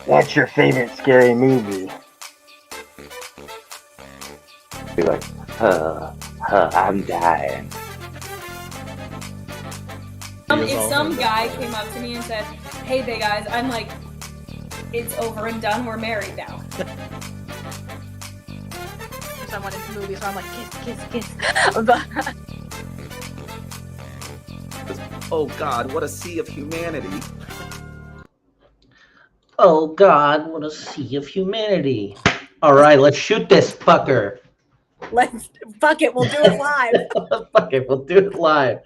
What's your favorite scary movie? Be like, I'm dying. If some guy came up to me and said, "Hey, big guys," I'm like, "It's over and done. We're married now." Someone in movies where I'm like, kiss. But Oh God, what a sea of humanity. Oh God, what a sea of humanity. All right, let's shoot this fucker. fuck it, we'll do it live. Fuck it, we'll do it live.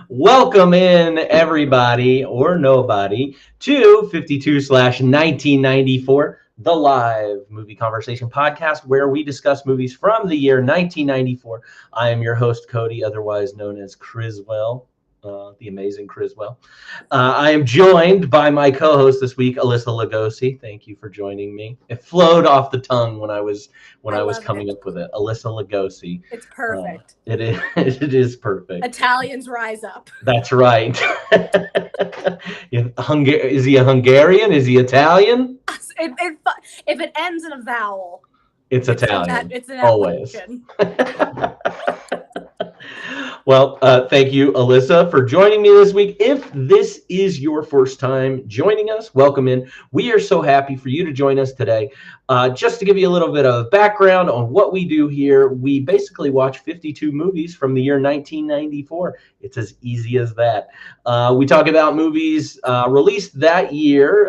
Welcome in, everybody or nobody, to 52/1994, the live movie conversation podcast where we discuss movies from the year 1994. I am your host, Cody, otherwise known as Criswell. The amazing Criswell. I am joined by my co-host this week, Alyssa Lugosi. Thank you for joining me. It flowed off the tongue when I was coming up with it. Alyssa Lugosi. It's perfect. It is. It is perfect. Italians rise up. That's right. Is he a Hungarian? Is he Italian? If it ends in a vowel, it's Italian. It's an always. Apparition. Well, thank you, Alyssa, for joining me this week. If this is your first time joining us, welcome in. We are so happy for you to join us today. Just to give you a little bit of background on what we do here, we basically watch 52 movies from the year 1994. It's as easy as that. We talk about movies released that year,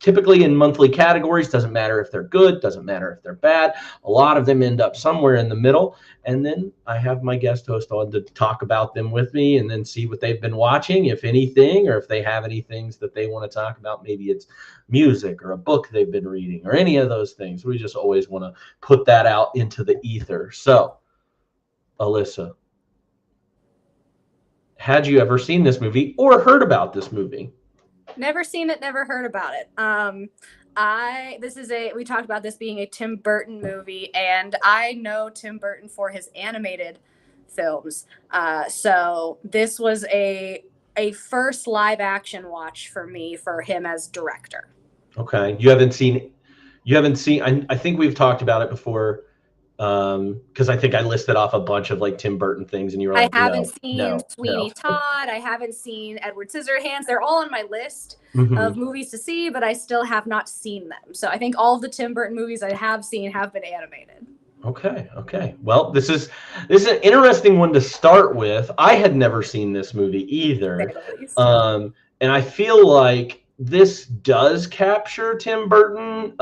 typically in monthly categories. Doesn't matter if they're good, doesn't matter if they're bad. A lot of them end up somewhere in the middle. And then I have my guest host on to talk about them with me and then see what they've been watching, if anything, or if they have any things that they want to talk about. Maybe it's music or a book they've been reading or any of those things. We just always want to put that out into the ether. So, Alyssa, had you ever seen this movie or heard about this movie? Never seen it, never heard about it. We talked about this being a Tim Burton movie, and I know Tim Burton for his animated films. So this was a first live action watch for me for him as director. Okay. You haven't seen, I think we've talked about it before. Because I think I listed off a bunch of like Tim Burton things, and you were like, I haven't seen Sweeney Todd. I haven't seen Edward Scissorhands. They're all on my list of movies to see, but I still have not seen them. So I think all of the Tim Burton movies I have seen have been animated. Okay. Well, this is an interesting one to start with. I had never seen this movie either. And I feel like this does capture Tim Burton.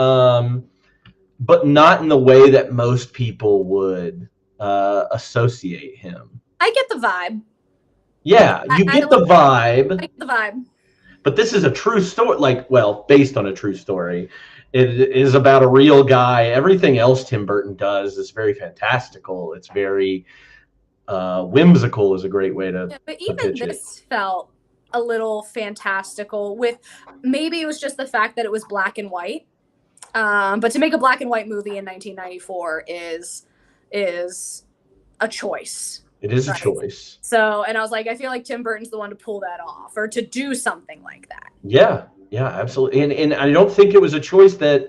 But not in the way that most people would associate him. I get the vibe. Yeah, you get the vibe. I get the vibe. But this is a true story, based on a true story. It is about a real guy. Everything else Tim Burton does is very fantastical. It's very whimsical is a great way to but even this felt a little fantastical with maybe it was just the fact that it was black and white. But to make a black and white movie in 1994 is a choice. It is a choice. So, and I was like, I feel like Tim Burton's the one to pull that off or to do something like that. Yeah, absolutely. And I don't think it was a choice that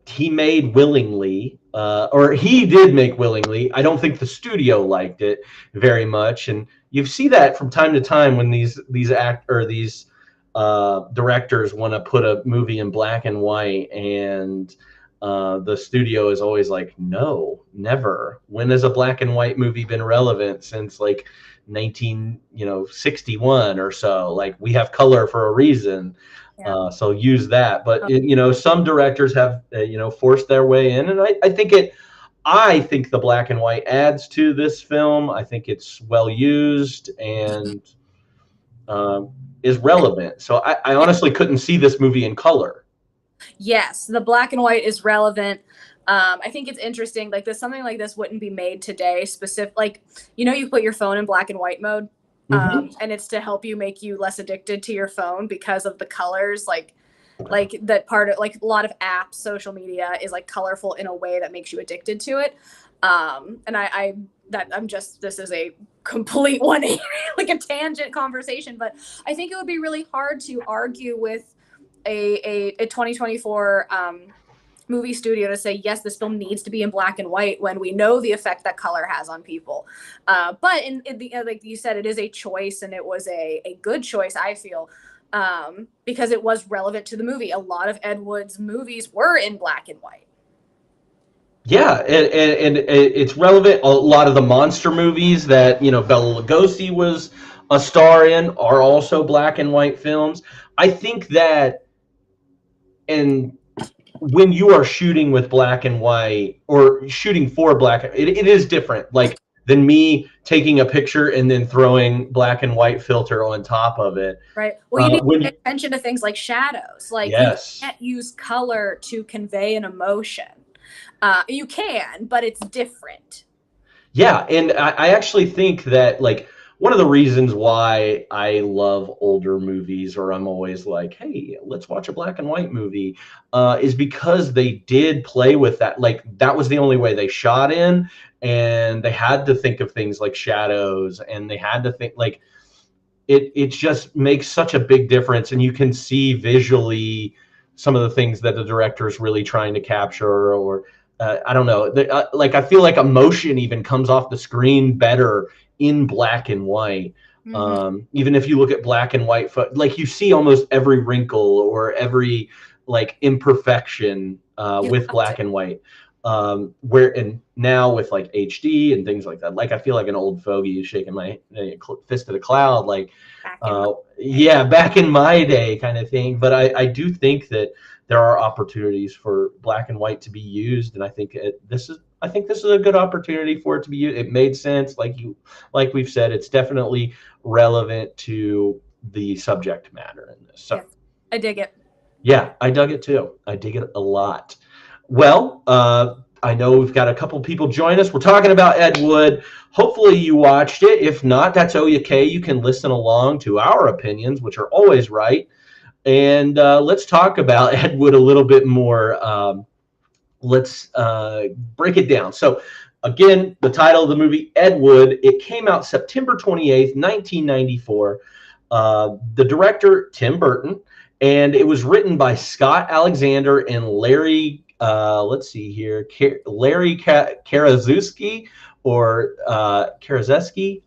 he made willingly, or he did make willingly. I don't think the studio liked it very much. And you see that from time to time when these directors want to put a movie in black and white, and the studio is always like, no, never. When has a black and white movie been relevant? Since like 1961 or so. Like, we have color for a reason. Yeah. So use that. But some directors have forced their way in, and I think the black and white adds to this film. I think it's well used and is relevant. So I honestly couldn't see this movie in color. Yes, the black and white is relevant. I think it's interesting. Like, something like this wouldn't be made today. You put your phone in black and white mode, and it's to help make you less addicted to your phone because of the colors. Like that part of a lot of apps, social media is like colorful in a way that makes you addicted to it. And this is a complete 180, like a tangent conversation, but I think it would be really hard to argue with a 2024 movie studio to say, yes, this film needs to be in black and white when we know the effect that color has on people. But in the, like you said, it is a choice, and it was a good choice, I feel, because it was relevant to the movie. A lot of Ed Wood's movies were in black and white. Yeah, and it's relevant. A lot of the monster movies that, you know, Bela Lugosi was a star in are also black and white films. I think that, and when you are shooting with black and white or shooting for black, it is different. Like than me taking a picture and then throwing black and white filter on top of it. Right. Well, you need to pay attention to things like shadows. Like yes. You can't use color to convey an emotion. You can, but it's different. Yeah, and I actually think that, like, one of the reasons why I love older movies, or I'm always like, hey, let's watch a black and white movie, is because they did play with that. Like, that was the only way they shot in, and they had to think of things like shadows, and they had to think, like, it just makes such a big difference, and you can see visually some of the things that the director is really trying to capture, or I don't know, like, I feel like emotion even comes off the screen better in black and white. Mm-hmm. Even if you look at black and white, like, you see almost every wrinkle or every, like, imperfection with black and white. And now with, like, HD and things like that, like, I feel like an old fogey shaking my fist at a cloud, like, back in my day kind of thing. But I do think that there are opportunities for black and white to be used, and I think this is a good opportunity for it to be used. It made sense, like we've said, it's definitely relevant to the subject matter in this. So yeah, I dig it. Yeah, I dug it too. I dig it a lot. Well, I know we've got a couple people join us. We're talking about Ed Wood. Hopefully you watched it. If not, that's okay. You can listen along to our opinions, which are always right. And let's talk about Ed Wood a little bit more. Let's break it down. So, again, the title of the movie, Ed Wood, it came out September 28th, 1994. The director, Tim Burton, and it was written by Scott Alexander and Larry, Larry Karaszewski, or Karaszewski.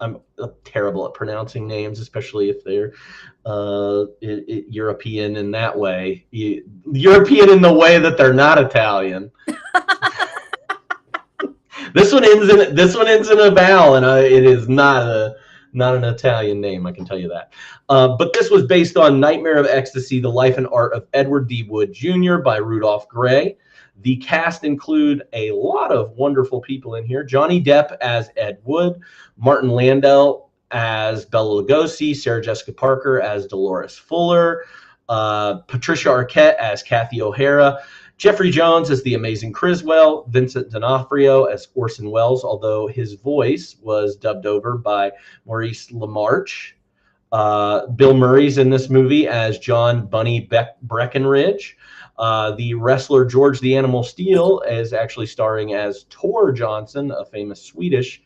I'm terrible at pronouncing names, especially if they're European in that way. European in the way that they're not Italian. This one ends in a vowel, and it is not an Italian name, I can tell you that. But this was based on Nightmare of Ecstasy: The Life and Art of Edward D. Wood Jr. by Rudolph Gray. The cast include a lot of wonderful people in here. Johnny Depp as Ed Wood, Martin Landau as Bela Lugosi, Sarah Jessica Parker as Dolores Fuller, Patricia Arquette as Kathy O'Hara, Jeffrey Jones as the Amazing Criswell, Vincent D'Onofrio as Orson Welles, although his voice was dubbed over by Maurice LaMarche. Bill Murray's in this movie as John Bunny Breckenridge. The wrestler George the Animal Steele is actually starring as Tor Johnson, a famous Swedish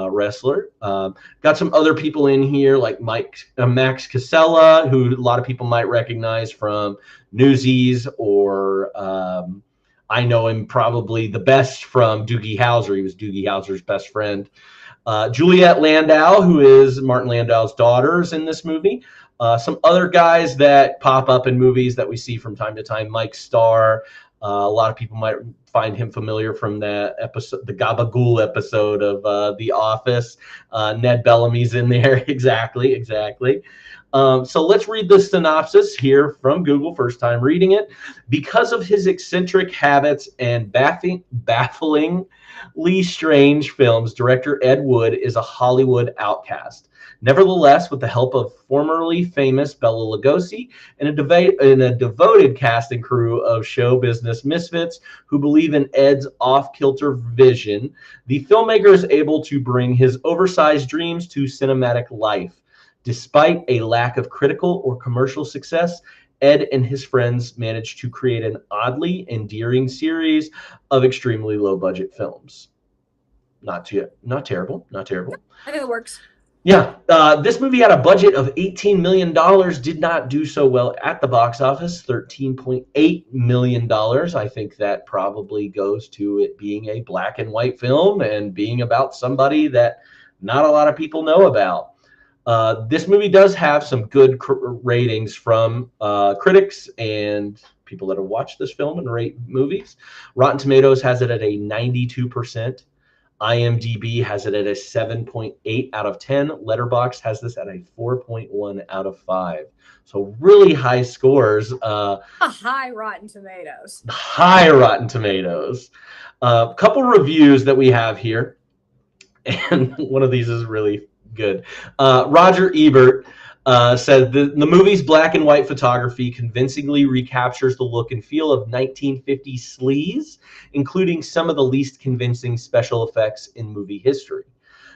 wrestler. Got some other people in here like Max Casella, who a lot of people might recognize from Newsies, or I know him probably the best from Doogie Howser. He was Doogie Howser's best friend. Juliette Landau, who is Martin Landau's daughter, is in this movie. Some other guys that pop up in movies that we see from time to time, Mike Starr. A lot of people might find him familiar from that episode, the Gabagool episode of The Office. Ned Bellamy's in there. Exactly. So let's read the synopsis here from Google, first time reading it. Because of his eccentric habits and bafflingly strange films, director Ed Wood is a Hollywood outcast. Nevertheless, with the help of formerly famous Bela Lugosi and a devoted cast and crew of show business misfits who believe in Ed's off-kilter vision, the filmmaker is able to bring his oversized dreams to cinematic life. Despite a lack of critical or commercial success, Ed and his friends managed to create an oddly endearing series of extremely low-budget films. Not terrible. I think it works. Yeah, this movie had a budget of $18 million, did not do so well at the box office, $13.8 million. I think that probably goes to it being a black and white film and being about somebody that not a lot of people know about. This movie does have some good ratings from critics and people that have watched this film and rate movies. Rotten Tomatoes has it at a 92%. IMDb has it at a 7.8 out of 10. Letterboxd has this at a 4.1 out of 5. So really high scores. A high Rotten Tomatoes. High Rotten Tomatoes. A couple reviews that we have here. And one of these is really good. Roger Ebert said the movie's black and white photography convincingly recaptures the look and feel of 1950s sleaze, including some of the least convincing special effects in movie history.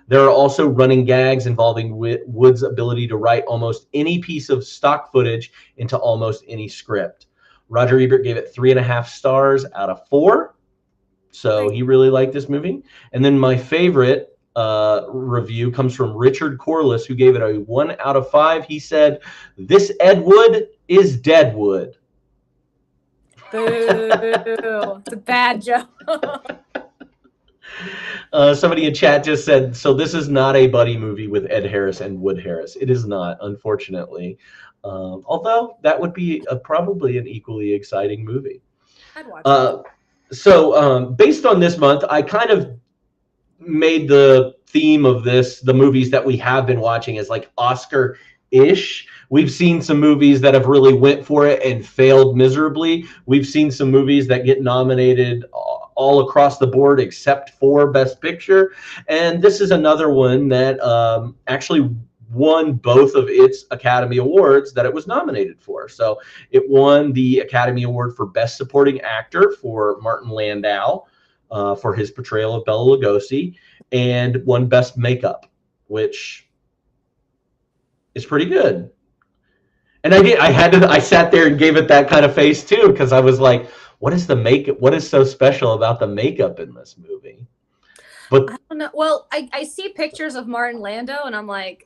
There are also running gags involving Wood's ability to write almost any piece of stock footage into almost any script. Roger Ebert gave it 3.5 stars out of 4. So he really liked this movie. And then my favorite review comes from Richard Corliss, who gave it a 1 out of 5. He said, "This Ed Wood is Deadwood." Boo! It's a bad joke. Somebody in chat just said, "So this is not a buddy movie with Ed Harris and Wood Harris." It is not, unfortunately. Although that would be probably an equally exciting movie. I'd watch it. So based on this month, I kind of made the theme of the movies that we have been watching as like Oscar-ish. We've seen some movies that have really went for it and failed miserably. We've seen some movies that get nominated all across the board except for Best Picture. And this is another one that actually won both of its Academy Awards that it was nominated for. So it won the Academy Award for Best Supporting Actor for Martin Landau, for his portrayal of Bela Lugosi, and won Best Makeup, which is pretty good. And I sat there and gave it that kind of face too, because I was like, what is the makeup? What is so special about the makeup in this movie? But I don't know. Well, I see pictures of Martin Landau, and I'm like,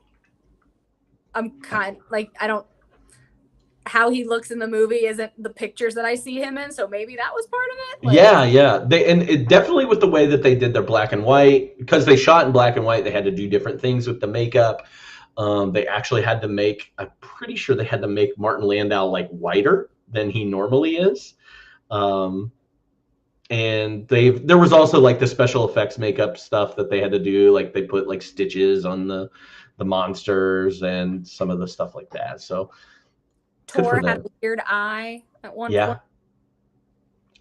how he looks in the movie isn't the pictures that I see him in, so maybe that was part of it. Like, yeah. It definitely with the way that they did their black and white, because they shot in black and white, they had to do different things with the makeup. They actually had to make, I'm pretty sure they had to make Martin Landau like whiter than he normally is. And there was also like the special effects makeup stuff that they had to do, like they put like stitches on the monsters and some of the stuff like that. So Tor had a weird eye at one point.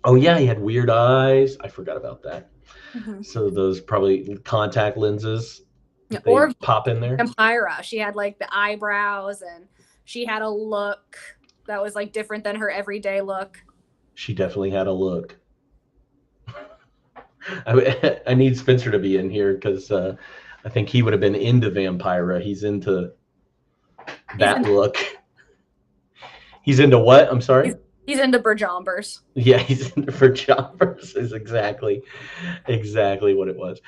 Oh yeah, he had weird eyes. I forgot about that. Mm-hmm. So those probably contact lenses. Yeah, they or pop in there. Vampira, she had like the eyebrows, and she had a look that was like different than her everyday look. She definitely had a look. I need Spencer to be in here because I think he would have been into Vampira. He's into that look. He's into what? I'm sorry? He's into Berjombers. Yeah, he's into Berjombers is exactly what it was.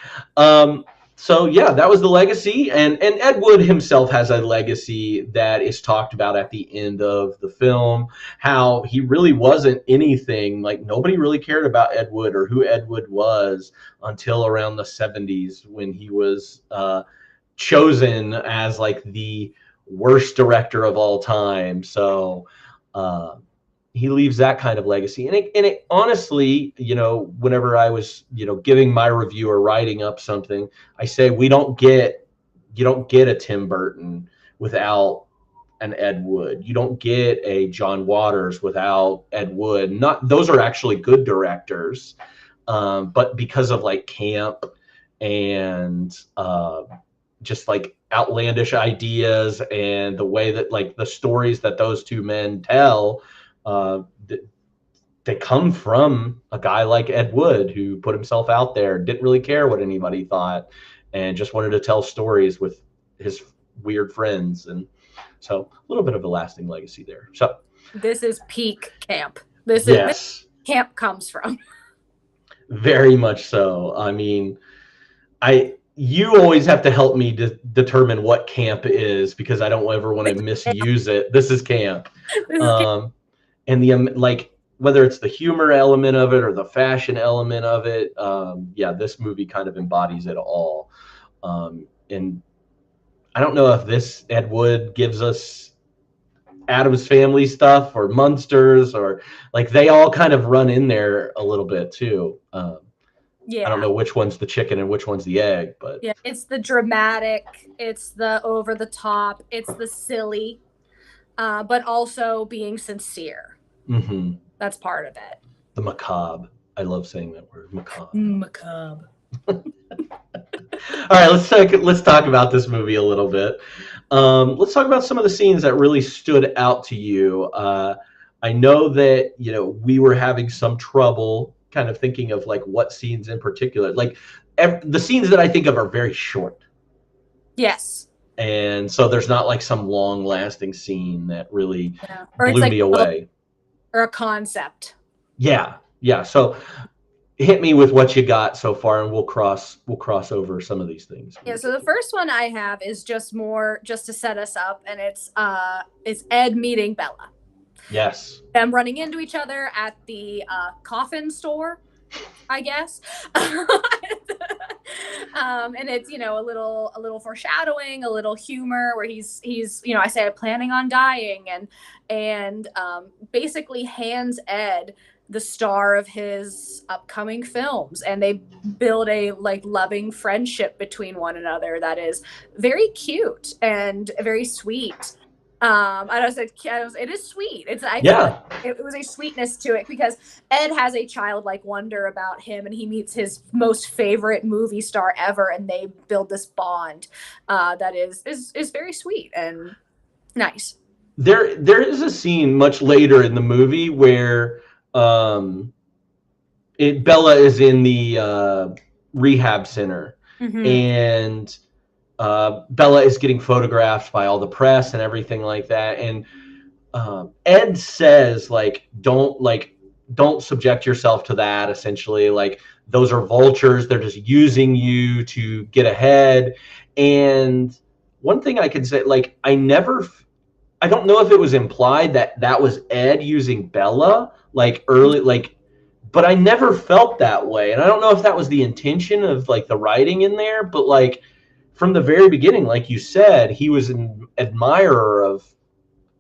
So yeah, that was the legacy. And Ed Wood himself has a legacy that is talked about at the end of the film, how he really wasn't anything. Like nobody really cared about Ed Wood or who Ed Wood was until around the 70s when he was chosen as like the worst director of all time. So he leaves that kind of legacy. And it honestly, whenever I was, giving my review or writing up something, I say you don't get a Tim Burton without an Ed Wood. You don't get a John Waters without Ed Wood. Those are actually good directors. But because of like camp and just like outlandish ideas and the way that like the stories that those two men tell, they come from a guy like Ed Wood who put himself out there, didn't really care what anybody thought, and just wanted to tell stories with his weird friends. And so a little bit of a lasting legacy there. So this is peak camp. This is where camp comes from. Very much so. I mean, I you always have to help me determine what camp is because I don't ever want to misuse it. This is camp. And the like whether it's the humor element of it or the fashion element of it, yeah, this movie kind of embodies it all. And I don't know if this Ed Wood gives us Addams Family stuff or Munsters or like they all kind of run in there a little bit too. Yeah. I don't know which one's the chicken and which one's the egg, but yeah, it's the dramatic, it's the over the top, it's the silly, but also being sincere. mm-hmm. That's part of it. The macabre. I love saying that word, macabre. Macabre. All right, let's talk about this movie a little bit. Let's talk about some of the scenes that really stood out to you. I know that we were having some trouble kind of thinking of like what scenes in particular. Like the scenes that I think of are very short. Yes. And so there's not like some long-lasting scene that really or blew me away. Or a concept. Yeah. So hit me with what you got so far, and we'll cross over some of these things. Yeah. So the first one I have is just to set us up, and it's Ed meeting Bella. Yes. Them running into each other at the coffin store, I guess. And it's a little foreshadowing, a little humor where he's I say I'm planning on dying, and basically hands Ed the star of his upcoming films, and they build a like loving friendship between one another that is very cute and very sweet. It is sweet. It was a sweetness to it because Ed has a childlike wonder about him, and he meets his most favorite movie star ever, and they build this bond that is very sweet and nice. There is a scene much later in the movie where Bella is in the rehab center, mm-hmm. and Bella is getting photographed by all the press and everything like that, and Ed says don't subject yourself to that. Essentially, like those are vultures, they're just using you to get ahead. And one thing I can say, like I don't know if it was implied that was Ed using Bella but I never felt that way, and I don't know if that was the intention of like the writing in there, but like from the very beginning, like you said, he was an admirer of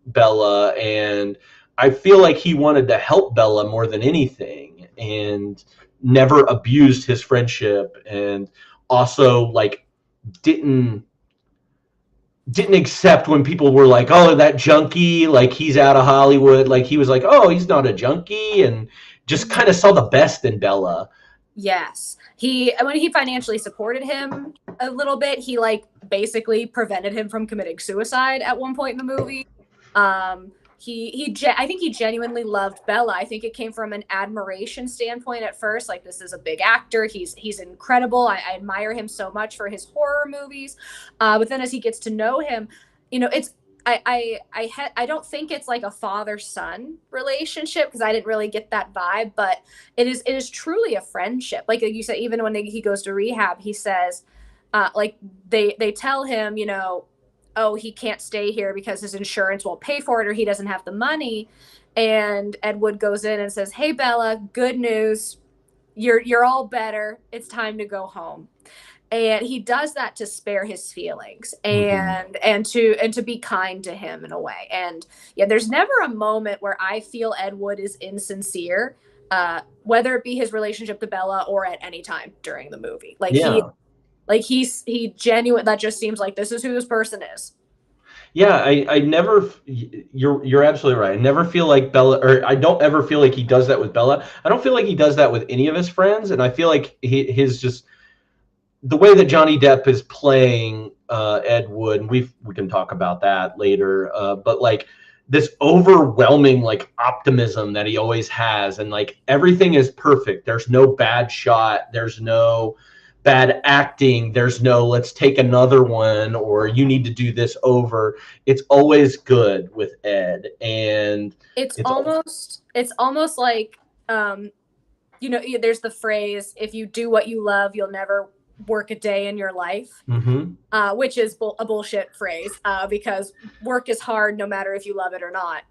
Bella, and I feel like he wanted to help Bella more than anything, and never abused his friendship, and also like didn't accept when people were like, oh, that junkie, like he's out of Hollywood. Like he was like, oh, he's not a junkie, and just kind of saw the best in Bella. Yes. When he financially supported him a little bit, he like basically prevented him from committing suicide at one point in the movie. I think he genuinely loved Bella. I think it came from an admiration standpoint at first. Like, this is a big actor. He's incredible. I admire him so much for his horror movies. But then as he gets to know him, I don't think it's like a father-son relationship, because I didn't really get that vibe, but it is truly a friendship. Like you said, even when he goes to rehab, he says, like they tell him, oh, he can't stay here because his insurance won't pay for it, or he doesn't have the money. And Ed Wood goes in and says, hey, Bella, good news. You're all better. It's time to go home. And he does that to spare his feelings and to be kind to him in a way. And yeah, there's never a moment where I feel Ed Wood is insincere, whether it be his relationship to Bella or at any time during the movie. He genuine. That just seems like this is who this person is. Yeah, I never. You're absolutely right. I never feel like Bella, or I don't ever feel like he does that with Bella. I don't feel like he does that with any of his friends, and I feel like his just the way that Johnny Depp is playing Ed Wood, and we can talk about that later. But like this overwhelming like optimism that he always has, and like everything is perfect. There's no bad shot. There's no bad acting. There's no let's take another one, or you need to do this over. It's always good with Ed, and it's almost like there's the phrase, if you do what you love, you'll never work a day in your life, Mm-hmm. which is a bullshit phrase, because work is hard no matter if you love it or not.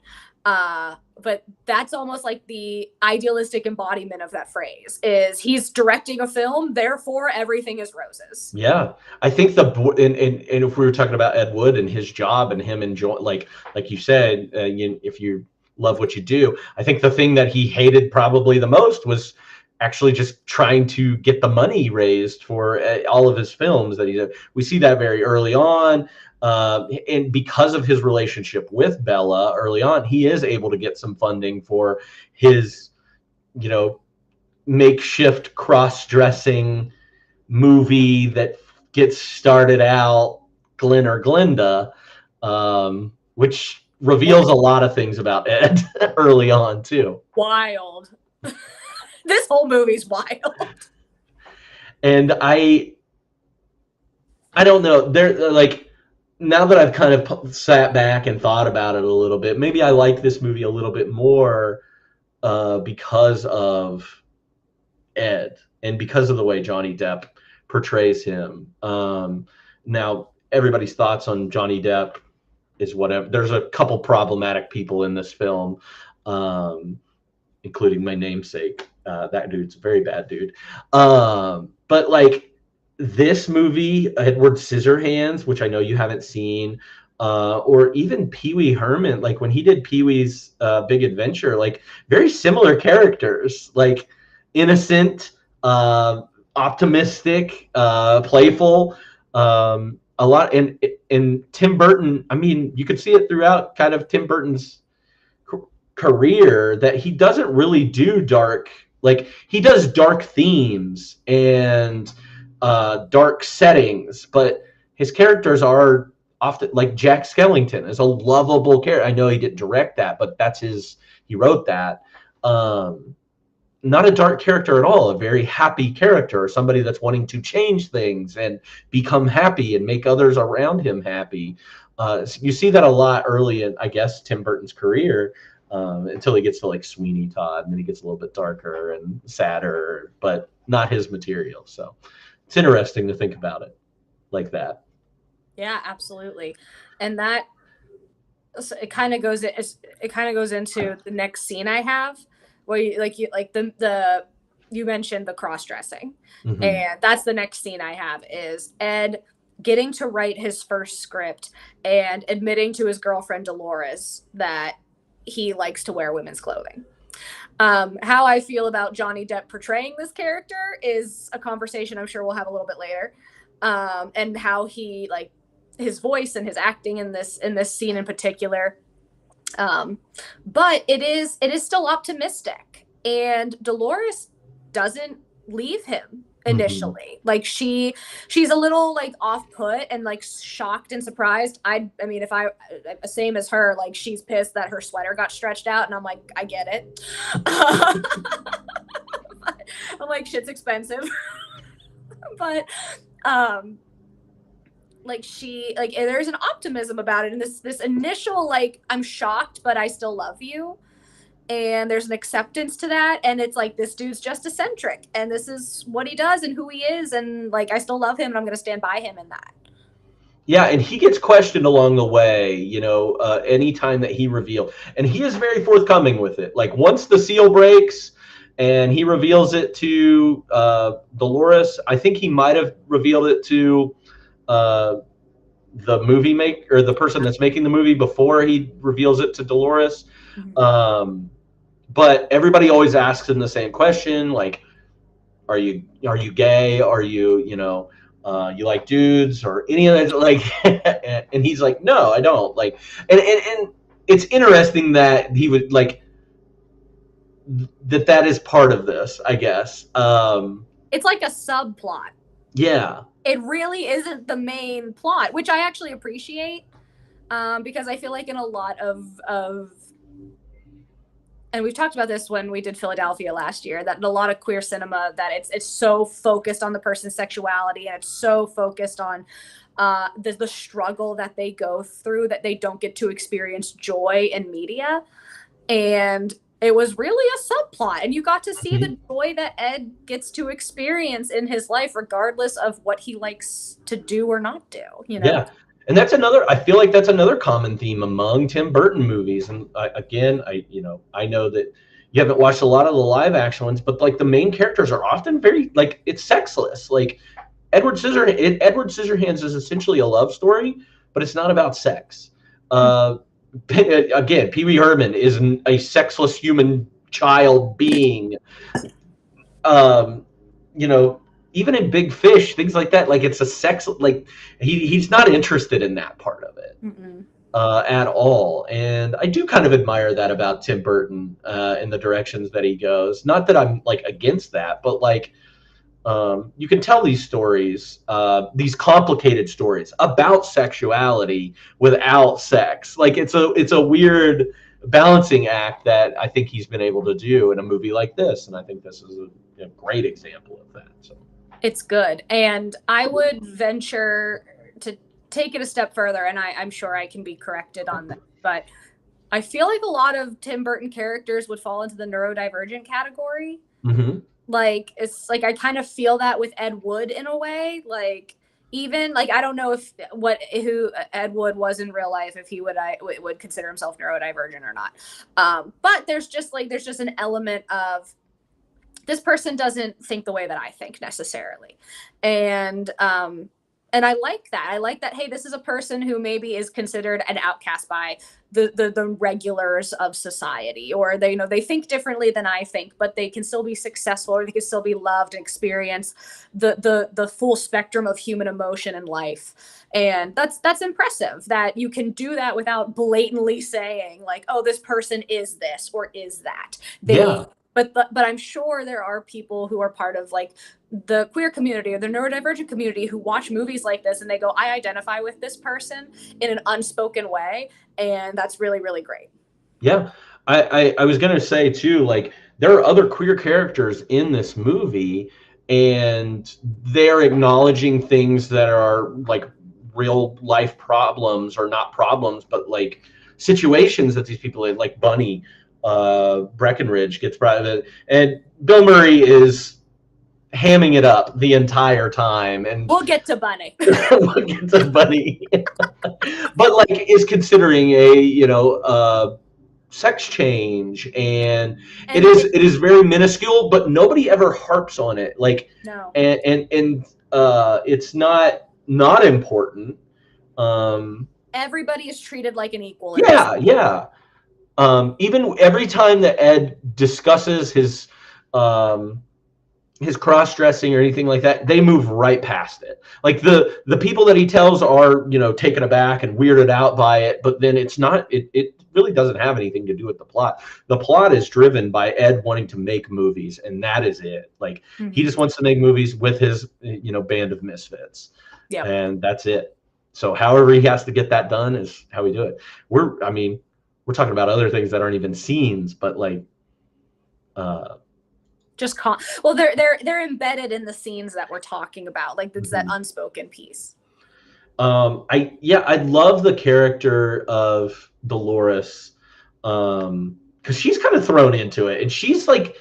But that's almost like the idealistic embodiment of that phrase. Is he's directing a film, therefore everything is roses. Yeah, I think and if we were talking about Ed Wood and his job and him enjoy, like you said, if you love what you do, I think the thing that he hated probably the most was actually just trying to get the money raised for all of his films that he did. We see that very early on. And because of his relationship with Bella early on, he is able to get some funding for his, makeshift cross-dressing movie that gets started out, Glenn or Glenda, which reveals a lot of things about Ed early on too. Wild. This whole movie's wild. And I don't know. There, like, now that I've kind of sat back and thought about it a little bit, maybe I like this movie a little bit more because of Ed and because of the way Johnny Depp portrays him. Now, everybody's thoughts on Johnny Depp is whatever. There's a couple problematic people in this film, including my namesake. That dude's a very bad dude. But like this movie, Edward Scissorhands, which I know you haven't seen, or even Pee-wee Herman, like when he did Pee-wee's Big Adventure, like very similar characters, like innocent, optimistic, playful, a lot. And Tim Burton, I mean, you could see it throughout kind of Tim Burton's career that he doesn't really do dark, like he does dark themes and dark settings, but his characters are often, like Jack Skellington is a lovable character. I know he didn't direct that, but he wrote that. Not a dark character at all, a very happy character, somebody that's wanting to change things and become happy and make others around him happy. So you see that a lot early in, I guess, Tim Burton's career, until he gets to like Sweeney Todd, and then he gets a little bit darker and sadder, but not his material. So it's interesting to think about it like that. Yeah, absolutely. And that it kind of goes into the next scene I have, where you mentioned the cross-dressing. Mm-hmm. And that's the next scene I have, is Ed getting to write his first script and admitting to his girlfriend Dolores that he likes to wear women's clothing. How I feel about Johnny Depp portraying this character is a conversation I'm sure we'll have a little bit later. And how he, like, his voice and his acting in this scene in particular. But it is still optimistic, and Dolores doesn't leave him initially. Mm-hmm. Like she's a little like off put and like shocked and surprised. I mean, if I same as her, like she's pissed that her sweater got stretched out, and I'm like, I get it. I'm like, shit's expensive. But there's an optimism about it, and this initial, like, I'm shocked but I still love you, and there's an acceptance to that, and it's like, this dude's just eccentric and this is what he does and who he is, and like, I still love him and I'm gonna stand by him in that. Yeah, and he gets questioned along the way, anytime that he reveals, and he is very forthcoming with it. Like, once the seal breaks and he reveals it to Dolores, I think he might have revealed it to the movie maker, or the person that's making the movie, before he reveals it to Dolores. Mm-hmm. But everybody always asks him the same question, like, are you gay? Are you, you like dudes or any of that? Like, and he's like, no, I don't. Like, and it's interesting that he would, like, that is part of this, I guess. It's like a subplot. Yeah. It really isn't the main plot, which I actually appreciate, because I feel like in a lot of, and we've talked about this when we did Philadelphia last year, that in a lot of queer cinema, that it's so focused on the person's sexuality, and it's so focused on the struggle that they go through, that they don't get to experience joy in media. And it was really a subplot, and you got to see the joy that Ed gets to experience in his life, regardless of what he likes to do or not do. You know? Yeah, and that's another. I feel like that's another common theme among Tim Burton movies. And I know that you haven't watched a lot of the live action ones, but like the main characters are often very like it's sexless. Like Edward Scissorhands is essentially a love story, but it's not about sex. Again, Pee Wee Herman is a sexless human child being. Even in Big Fish, things like that, like it's a sex, like he's not interested in that part of it at all. And I do kind of admire that about Tim Burton in the directions that he goes. Not that I'm like against that, but like you can tell these stories, these complicated stories about sexuality without sex. Like it's a weird balancing act that I think he's been able to do in a movie like this. And I think this is a great example of that. So. It's good. And I would venture to take it a step further, and I'm sure I can be corrected on that, but I feel like a lot of Tim Burton characters would fall into the neurodivergent category. Like, it's like I kind of feel that with Ed Wood in a way. Like, even like I don't know who Ed Wood was in real life, if he would consider himself neurodivergent or not. But there's just an element of this person doesn't think the way that I think necessarily. And I like that. I like that, hey, this is a person who maybe is considered an outcast by the regulars of society, or they think differently than I think, but they can still be successful, or they can still be loved and experience the full spectrum of human emotion and life. And that's impressive that you can do that without blatantly saying like, oh, this person is this or is that. But I'm sure there are people who are part of like the queer community or the neurodivergent community who watch movies like this and they go, I identify with this person in an unspoken way. And that's really, really great. Yeah. I was going to say too, like there are other queer characters in this movie and they're acknowledging things that are like real life problems, or not problems, but like situations that these people like Bunny, Breckenridge gets private, and Bill Murray is hamming it up the entire time. And we'll get to Bunny. But like is considering a sex change, and it is very minuscule, but nobody ever harps on it. Like no. And it's not important. Everybody is treated like an equal. Yeah. Even every time that Ed discusses his cross-dressing or anything like that, they move right past it. Like the people that he tells are, taken aback and weirded out by it, but then it really doesn't have anything to do with the plot. The plot is driven by Ed wanting to make movies, and that is it. Like he just wants to make movies with his, band of misfits. Yeah. And that's it. So however he has to get that done is how we do it. We're talking about other things that aren't even scenes, but like, they're embedded in the scenes that we're talking about. Like it's that unspoken piece. I love the character of Dolores, because she's kind of thrown into it, and she's like,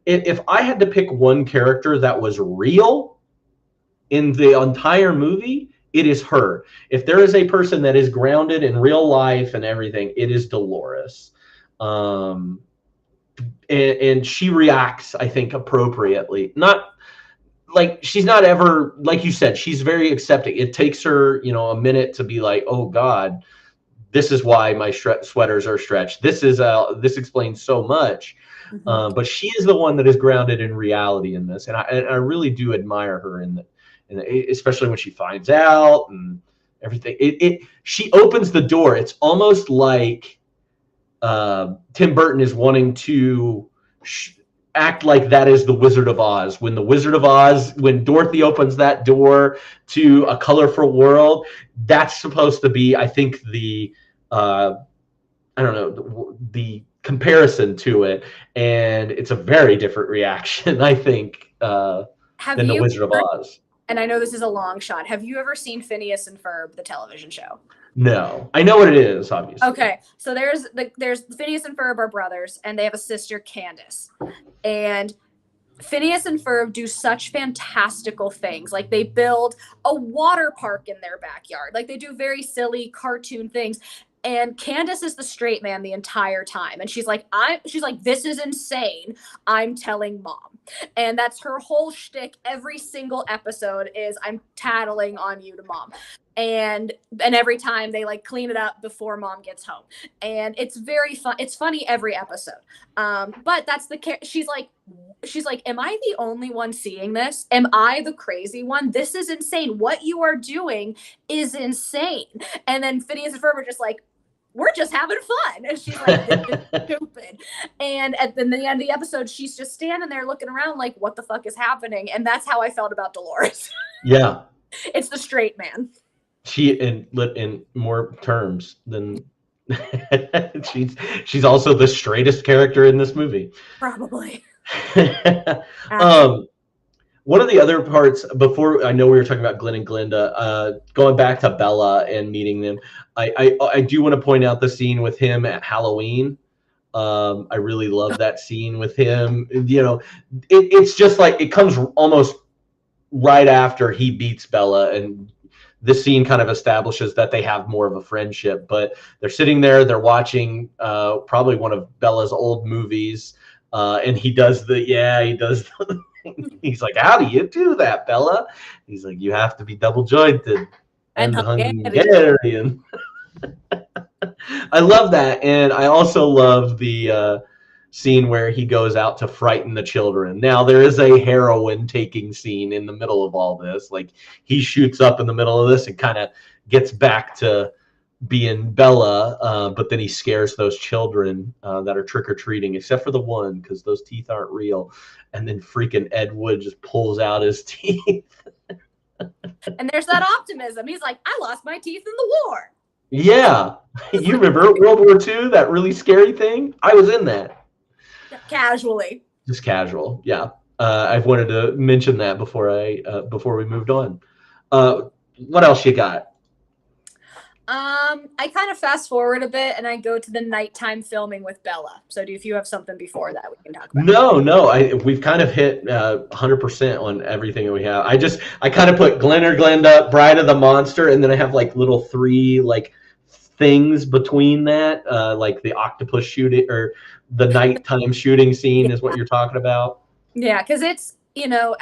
if I had to pick one character that was real in the entire movie, it is her. If there is a person that is grounded in real life and everything, it is Dolores. And she reacts, I think, appropriately. Not like she's not ever, like you said, she's very accepting. It takes her, a minute to be like, oh God, this is why my sweaters are stretched. This explains so much. But she is the one that is grounded in reality in this. And I really do admire her especially when she finds out and everything. She opens the door. It's almost like Tim Burton is wanting to act like that is the Wizard of Oz. When Dorothy opens that door to a colorful world, that's supposed to be, I think, the the comparison to it, and it's a very different reaction, I think, than the Wizard of Oz. and I know this is a long shot. Have you ever seen Phineas and Ferb, the television show? No, I know what it is, obviously. Okay, so there's Phineas and Ferb are brothers, and they have a sister, Candace, and Phineas and Ferb do such fantastical things. Like they build a water park in their backyard. Like they do very silly cartoon things. And Candace is the straight man the entire time. And she's like, this is insane. I'm telling mom. And that's her whole shtick. Every single episode is I'm tattling on you to mom. And every time they like clean it up before mom gets home. And it's very fun. It's funny every episode. But that's she's like, am I the only one seeing this? Am I the crazy one? This is insane. What you are doing is insane. And then Phineas and Ferb are just like, we're just having fun. And she's like, this is stupid. And at the end of the episode, she's just standing there looking around like, what the fuck is happening? And that's how I felt about Dolores. Yeah. It's the straight man. She in more terms than she's also the straightest character in this movie. Probably. One of the other parts, before I know we were talking about Glenn and Glenda, going back to Bella and meeting them, I do want to point out the scene with him at Halloween. I really love that scene with him. You know, it's just like it comes almost right after he beats Bella, and this scene kind of establishes that they have more of a friendship. But they're sitting there, they're watching probably one of Bella's old movies, and he does the he's like, how do you do that, Bella? He's like, you have to be double jointed and Hungarian. I love that. And I also love the scene where he goes out to frighten the children. Now, there is a heroin taking scene in the middle of all this. Like, he shoots up in the middle of this and kind of gets back to being Bella, but then he scares those children that are trick-or-treating, except for the one, because those teeth aren't real. And then freaking Ed Wood just pulls out his teeth. And there's that optimism. He's like, I lost my teeth in the war. Yeah. You remember World War II, that really scary thing? I was in that. Casually. Just casual, yeah. I've wanted to mention that before we moved on. What else you got? I kind of fast forward a bit and I go to the nighttime filming with Bella. So if you have something before that we can talk about? No. We've kind of hit 100% on everything that we have. I kind of put Glenn or Glenda, Bride of the Monster, and then I have like little 3 like things between that, like the octopus shooting or the nighttime shooting scene is what you're talking about. Yeah, because it's, you know,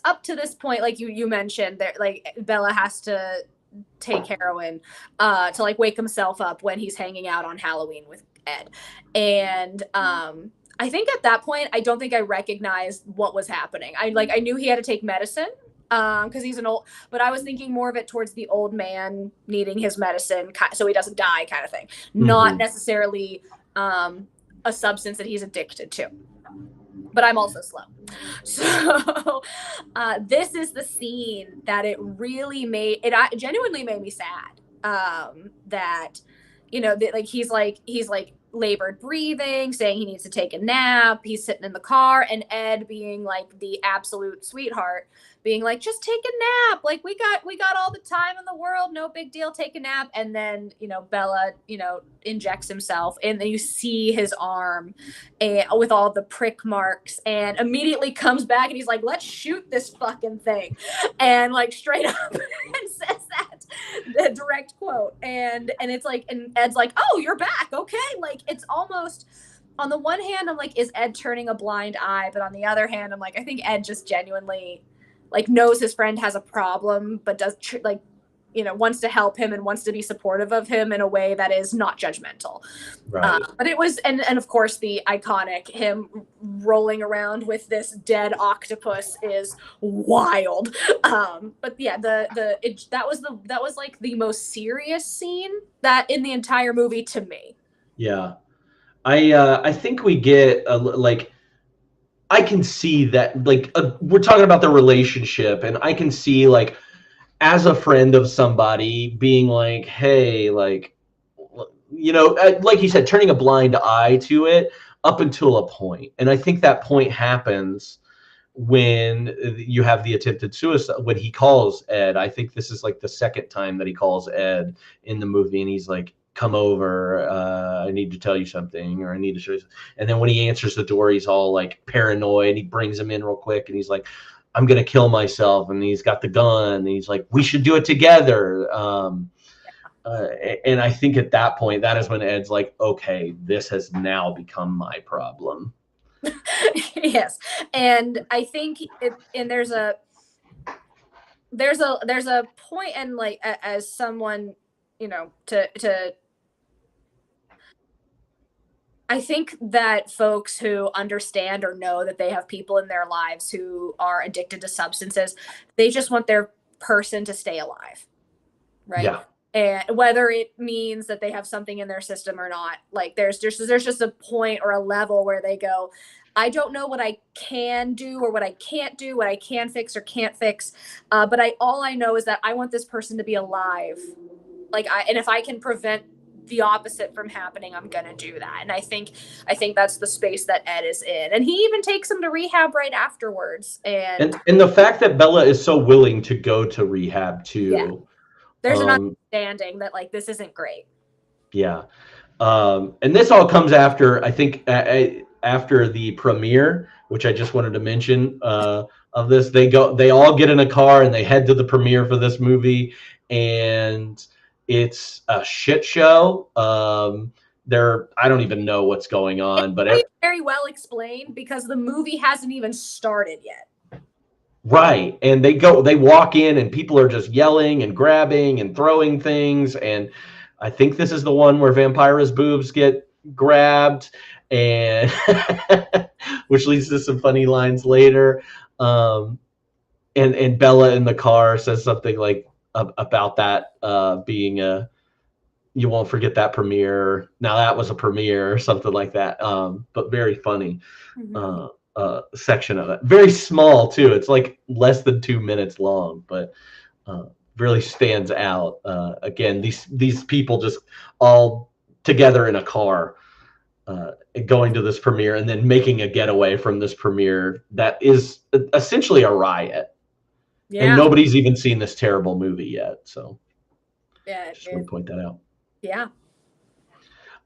up to this point, like you mentioned, that like Bella has to take heroin to like wake himself up when he's hanging out on Halloween with Ed. And I think at that point I don't think I recognized what was happening. I knew he had to take medicine because he's an old, but I was thinking more of it towards the old man needing his medicine so he doesn't die kind of thing, not necessarily a substance that he's addicted to. But I'm also slow. So this is the scene that it really genuinely made me sad. That, you know, like he's like labored breathing, saying he needs to take a nap. He's sitting in the car, and Ed, being like the absolute sweetheart, being like, just take a nap. Like we got all the time in the world. No big deal. Take a nap. And then, you know, Bella, you know, injects himself, and then you see his arm with all the prick marks, and immediately comes back and he's like, let's shoot this fucking thing. And like straight up and says that, the direct quote. And it's like, and Ed's like, oh, you're back. Okay. Like, it's almost, on the one hand, I'm like, is Ed turning a blind eye? But on the other hand, I'm like, I think Ed just genuinely like knows his friend has a problem, but does like, you know, wants to help him and wants to be supportive of him in a way that is not judgmental. Right. But it was, and of course the iconic him rolling around with this dead octopus is wild. But yeah, that was like the most serious scene that in the entire movie to me. Yeah. I think we get like, I can see that, like, we're talking about the relationship, and I can see, like, as a friend of somebody being like, hey, like, you know, like you said, turning a blind eye to it up until a point. And I think that point happens when you have the attempted suicide, when he calls Ed. I think this is like the second time that he calls Ed in the movie, and he's like, come over, I need to tell you something, or I need to show you something. And then when he answers the door, he's all like paranoid. He brings him in real quick, and he's like, I'm gonna kill myself. And he's got the gun, and he's like, we should do it together. And I think at that point, that is when Ed's like, okay, this has now become my problem. Yes, and I think and there's a point, and like as someone, you know, to I think that folks who understand or know that they have people in their lives who are addicted to substances, they just want their person to stay alive, right? Yeah. And whether it means that they have something in their system or not, like there's just a point or a level where they go, I don't know what I can do or what I can't do, what I can fix or can't fix, but all I know is that I want this person to be alive. And if I can prevent the opposite from happening, I'm gonna do that. And I think that's the space that Ed is in, and he even takes him to rehab right afterwards. And the fact that Bella is so willing to go to rehab too. Yeah. There's an understanding that like this isn't great. Yeah. And this all comes after, I think, after the premiere, which I just wanted to mention of this. They all get in a car and they head to the premiere for this movie, and it's a shit show. I don't even know what's going on, but it's very well explained because the movie hasn't even started yet. Right. And they walk in and people are just yelling and grabbing and throwing things. And I think this is the one where Vampira's boobs get grabbed, and which leads to some funny lines later. And Bella in the car says something like about that being you won't forget that premiere. Now that was a premiere or something like that. But very funny. Mm-hmm. Section of it, very small too. It's like less than 2 minutes long, but really stands out. Again, these people just all together in a car, going to this premiere and then making a getaway from this premiere that is essentially a riot. Yeah. And nobody's even seen this terrible movie yet. So yeah, just want to point that out. Yeah.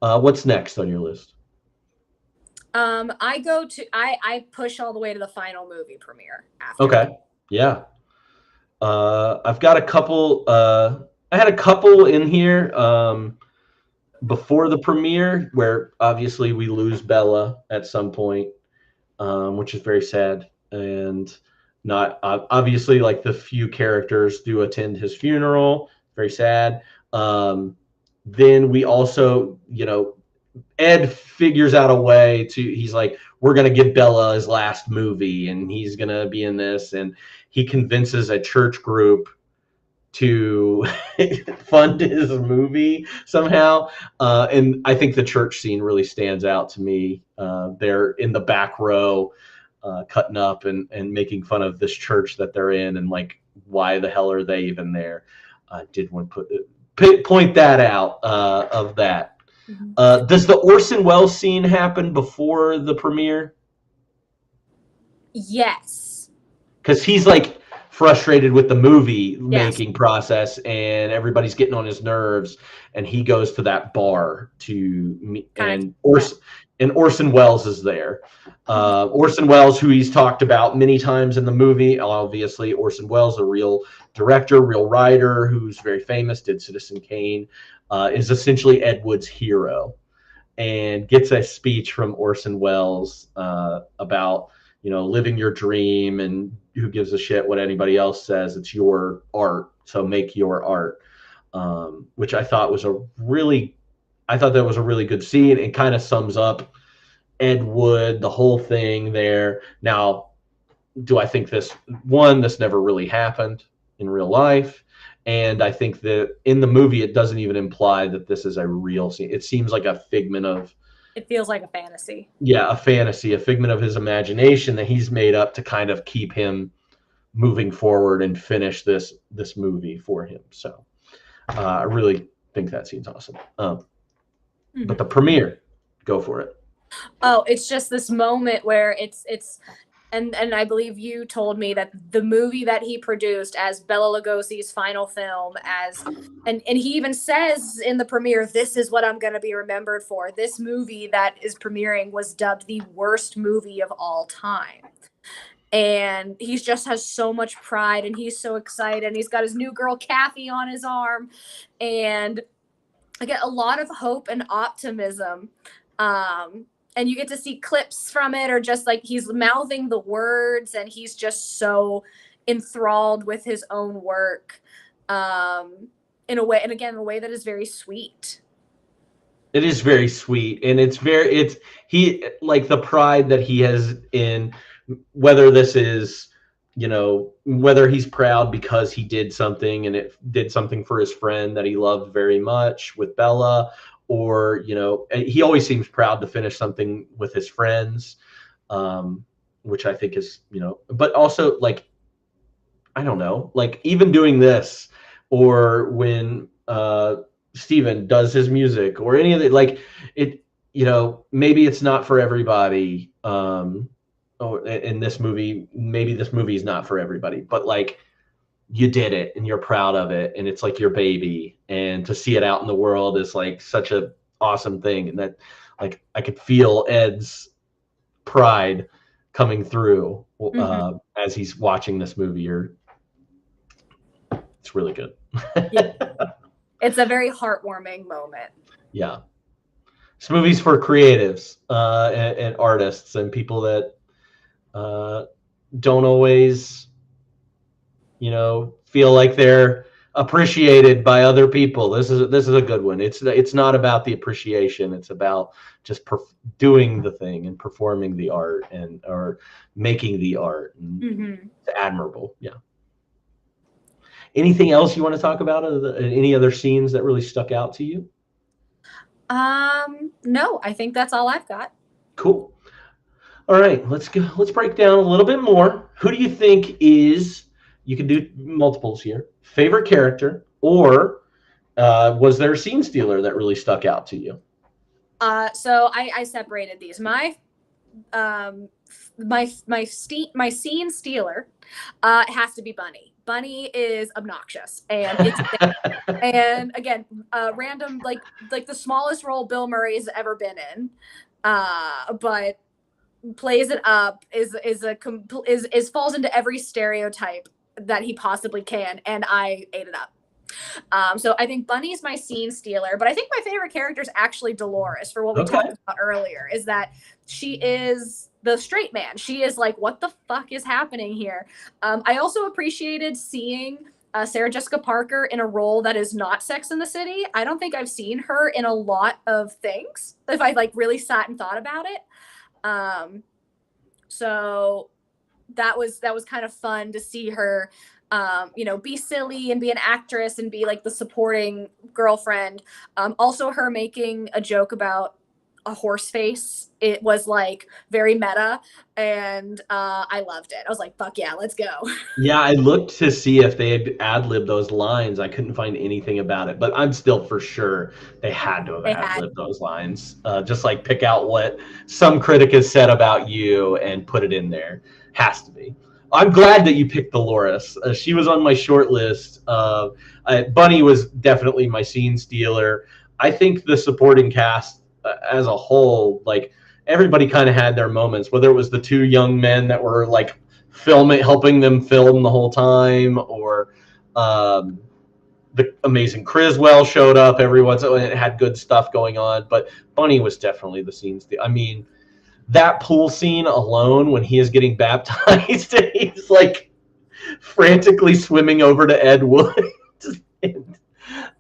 What's next on your list? I push all the way to the final movie premiere after. Okay. Yeah. I've got a couple, I had a couple in here before the premiere where obviously we lose Bella at some point, which is very sad, and not obviously like the few characters do attend his funeral. Very sad. Then we also, Ed figures out a way he's like, we're going to give Bella his last movie and he's going to be in this. And he convinces a church group to fund his movie somehow. And I think the church scene really stands out to me. They're in the back row, cutting up and making fun of this church that they're in. And like, why the hell are they even there? Did want to point that out of that. Mm-hmm. Does the Orson Welles scene happen before the premiere? Yes. Because he's like frustrated with the movie making process, and everybody's getting on his nerves, and he goes to that bar to meet, and Orson Welles is there. Orson Welles, who he's talked about many times in the movie. Obviously, Orson Welles, a real director, real writer, who's very famous, did Citizen Kane. Is essentially Ed Wood's hero, and gets a speech from Orson Welles about, living your dream, and who gives a shit what anybody else says. It's your art, so make your art, which I thought was a really good scene. It kind of sums up Ed Wood, the whole thing there. Now, do I think this never really happened in real life? And I think that in the movie, it doesn't even imply that this is a real scene. It seems like a figment of... It feels like a fantasy. Yeah, a fantasy, a figment of his imagination that he's made up to kind of keep him moving forward and finish this movie for him. So I really think that scene's awesome. But the premiere, go for it. Oh, it's just this moment where and I believe you told me that the movie that he produced as Bela Lugosi's final film, and he even says in the premiere, this is what I'm going to be remembered for. This movie that is premiering was dubbed the worst movie of all time. And he just has so much pride, and he's so excited, and he's got his new girl Kathy on his arm, and I get a lot of hope and optimism. And you get to see clips from it, or just like he's mouthing the words, and he's just so enthralled with his own work, in a way, and again, in a way that is very sweet. It is very sweet, and he like the pride that he has in whether this is, you know, whether he's proud because he did something and it did something for his friend that he loved very much with Bella, or, you know, he always seems proud to finish something with his friends, which I think is, you know, but also like, I don't know, like even doing this, or when Steven does his music or any of it, like it, you know, maybe it's not for everybody. In this movie, maybe this movie is not for everybody, but like you did it and you're proud of it, and it's like your baby, and to see it out in the world is like such a awesome thing. And that, like, I could feel Ed's pride coming through as he's watching this movie. It's really good. Yeah. It's a very heartwarming moment. Yeah. This movie's for creatives and artists and people that don't always, you know, feel like they're appreciated by other people. This is a good one. It's not about the appreciation. It's about just doing the thing and performing the art or making the art. And It's admirable. Yeah. Anything else you want to talk about? Any other scenes that really stuck out to you? No, I think that's all I've got. Cool. All right, let's break down a little bit more. Who do you think is, you can do multiples here, favorite character, or was there a scene stealer that really stuck out to you? So I separated these. My scene stealer has to be Bunny. Bunny is obnoxious, and it's and again, random, like the smallest role Bill Murray has ever been in, but plays it up, is falls into every stereotype that he possibly can, and I ate it up. So I think Bunny's my scene stealer, but I think my favorite character is actually Dolores, for what we talked about earlier, is that she is the straight man. She is like, what the fuck is happening here? I also appreciated seeing Sarah Jessica Parker in a role that is not Sex and the City. I don't think I've seen her in a lot of things, if I like really sat and thought about it. So that was kind of fun to see her, you know, be silly and be an actress and be like the supporting girlfriend. Also her making a joke about a horse face. It was like very meta, and I loved it. I was like, fuck yeah, let's go. Yeah, I looked to see if they had ad-libbed those lines. I couldn't find anything about it, but I'm still for sure they had to have ad-libbed those lines. Just like pick out what some critic has said about you and put it in there. Has to be. I'm glad that you picked Dolores. She was on my short list. Bunny was definitely my scene stealer. I think the supporting cast as a whole, like, everybody kind of had their moments, whether it was the two young men that were like helping them film the whole time, or the amazing Criswell showed up every once in a while and it had good stuff going on. But Bunny was definitely the scene stealer. I mean, that pool scene alone when he is getting baptized, he's like frantically swimming over to Ed Wood.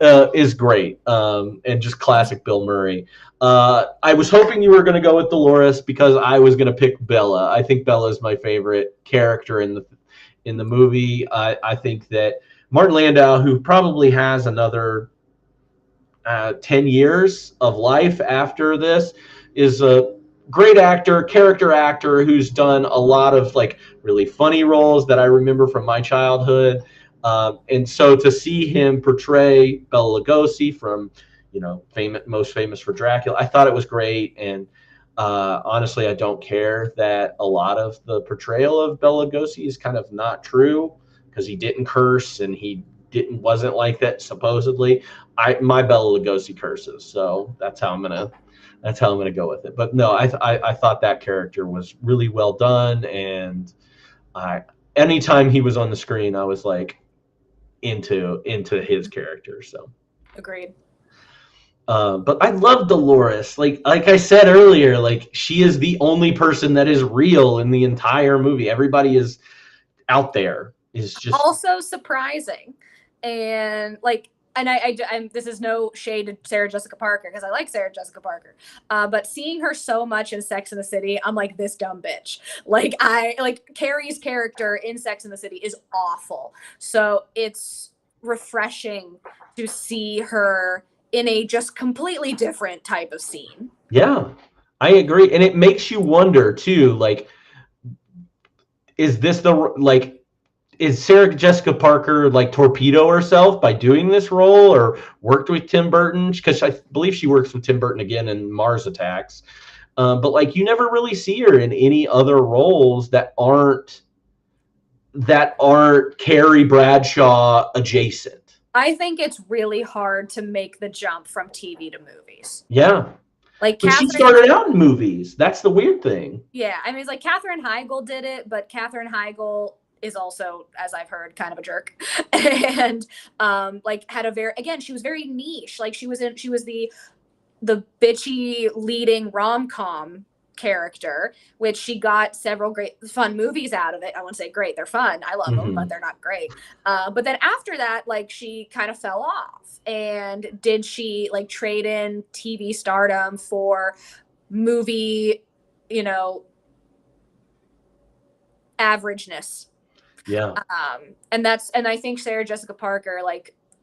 Is great, and just classic Bill Murray. I was hoping you were going to go with Dolores because I was going to pick Bella. I think Bella is my favorite character in the movie. I think that Martin Landau, who probably has another 10 years of life after this, is a great actor, character actor who's done a lot of like really funny roles that I remember from my childhood. And so to see him portray Bela Lugosi from, you know, most famous for Dracula, I thought it was great. And Honestly, I don't care that a lot of the portrayal of Bela Lugosi is kind of not true because he didn't curse and he wasn't like that supposedly. My Bela Lugosi curses, so that's how I'm gonna go with it. But no, I thought that character was really well done, and anytime he was on the screen, I was like into his character. So Agreed. but I love Dolores. Like I said earlier, like she is the only person that is real in the entire movie. Everybody is out there. Is just Also surprising, and like, and I'm this is no shade to Sarah Jessica Parker because I like Sarah Jessica Parker, but seeing her so much in Sex and the City, I'm like, this dumb bitch. Like Carrie's character in Sex and the City is awful, so it's refreshing to see her in a just completely different type of scene. Yeah, I agree, and it makes you wonder too. Like, is Sarah Jessica Parker like torpedo herself by doing this role, or worked with Tim Burton? Because I believe she works with Tim Burton again in Mars Attacks. But like, you never really see her in any other roles that aren't Carrie Bradshaw adjacent. I think it's really hard to make the jump from TV to movies. Yeah. Like But she started out in movies. That's the weird thing. Yeah, I mean, it's like Katherine Heigl did it, but Katherine Heigl is also, as I've heard, kind of a jerk, and like had a she was very niche. Like she was the bitchy leading rom-com character, which she got several great fun movies out of it. I won't say great, they're fun. I love them, but they're not great. But then after that, like she kind of fell off. And did she like trade in TV stardom for movie, averageness? Yeah. And I think Sarah Jessica Parker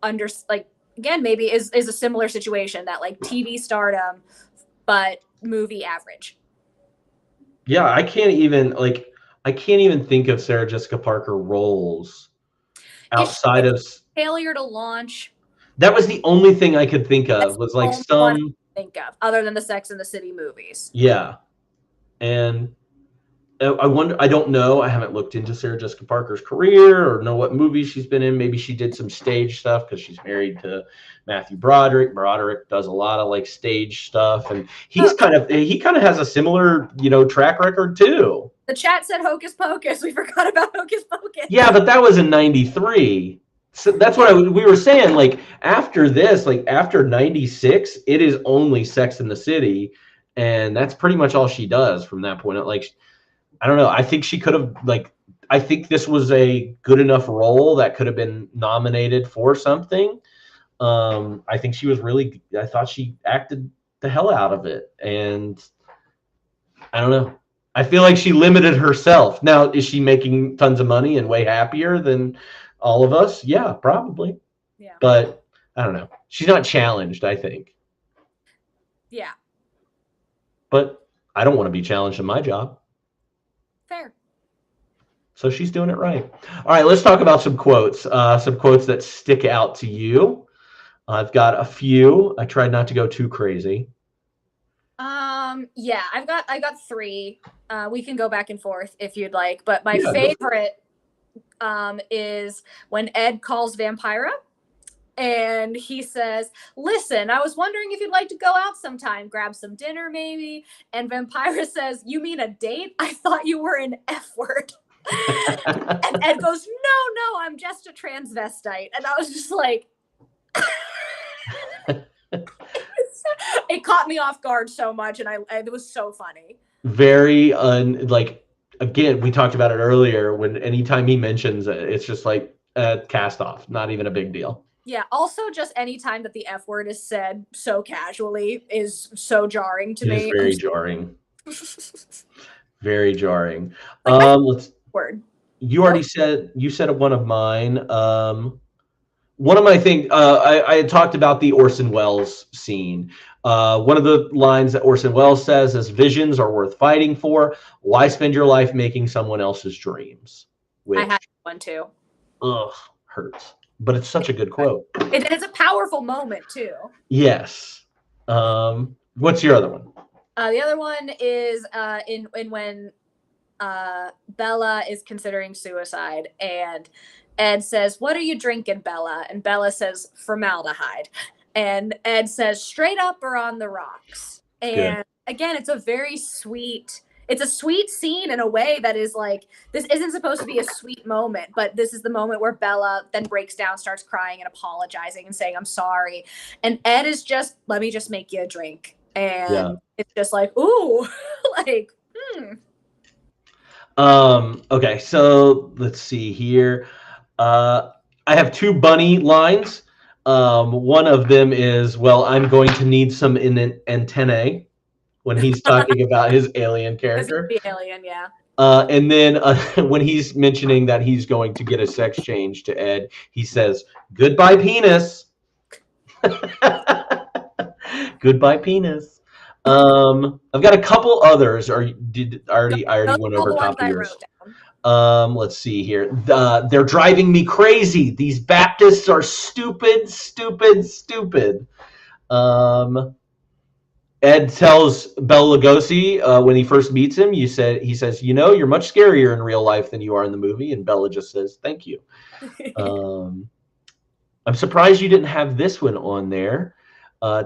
again maybe is a similar situation, that like TV stardom but movie average. Yeah, I can't even think of Sarah Jessica Parker roles outside of Failure to Launch. That was the only thing I could think of, was like some think of other than the Sex and the City movies. Yeah. And I wonder, I don't know. I haven't looked into Sarah Jessica Parker's career or know what movies she's been in. Maybe she did some stage stuff because she's married to Matthew Broderick. Broderick does a lot of like stage stuff, and he kind of has a similar, track record too. The chat said Hocus Pocus. We forgot about Hocus Pocus. Yeah, but that was in '93. So that's what we were saying. Like after this, like after '96, it is only Sex and the City, and that's pretty much all she does from that point. Like, I don't know. I think she could have I think this was a good enough role that could have been nominated for something. I think she was I thought she acted the hell out of it. And I don't know. I feel like she limited herself. Now, is she making tons of money and way happier than all of us? Yeah, probably. Yeah. But I don't know. She's not challenged, I think. Yeah. But I don't want to be challenged in my job. Fair. So she's doing it right. All right, let's talk about some quotes that stick out to you. I've got a few. I tried not to go too crazy. Yeah, I got three. We can go back and forth if you'd like, but my favorite is when Ed calls Vampira and he says, "Listen, I was wondering if you'd like to go out sometime, grab some dinner maybe." And Vampira says, "You mean a date? I thought you were an F word." And Ed goes, no, I'm just a transvestite. And I was just like, it caught me off guard so much, and it was so funny. Very again, we talked about it earlier. When anytime he mentions it, it's just like cast off, not even a big deal. Yeah. Also, just any time that the F word is said so casually is so jarring to me. It's very jarring. Very jarring. Word. You said one of mine. One of my things, I had talked about the Orson Welles scene. One of the lines that Orson Welles says is, "Visions are worth fighting for. Why spend your life making someone else's dreams?" Which, I had one too. Hurts. But it's such a good quote. It's a powerful moment too. Yes. What's your other one? The other one is in when Bella is considering suicide, and Ed says, "What are you drinking, Bella?" And Bella says, "Formaldehyde." And Ed says, "Straight up or on the rocks?" And again, it's a sweet scene in a way that is like, this isn't supposed to be a sweet moment, but this is the moment where Bella then breaks down, starts crying and apologizing and saying, "I'm sorry." And Ed is just, "Let me just make you a drink." And it's just like, ooh, like, Okay, so let's see here. I have 2 Bunny lines. One of them is, "Well, I'm going to need some antennae," when he's talking about his alien character. The alien, yeah. And then when he's mentioning that he's going to get a sex change to Ed, he says, "Goodbye, penis." Goodbye, penis. I've got a couple others. I already went over top of yours. Let's see here. They're driving me crazy. These Baptists are stupid. Ed tells Bela Lugosi when he first meets him, he says, "You're much scarier in real life than you are in the movie." And Bella just says, "Thank you." I'm surprised you didn't have this one on there.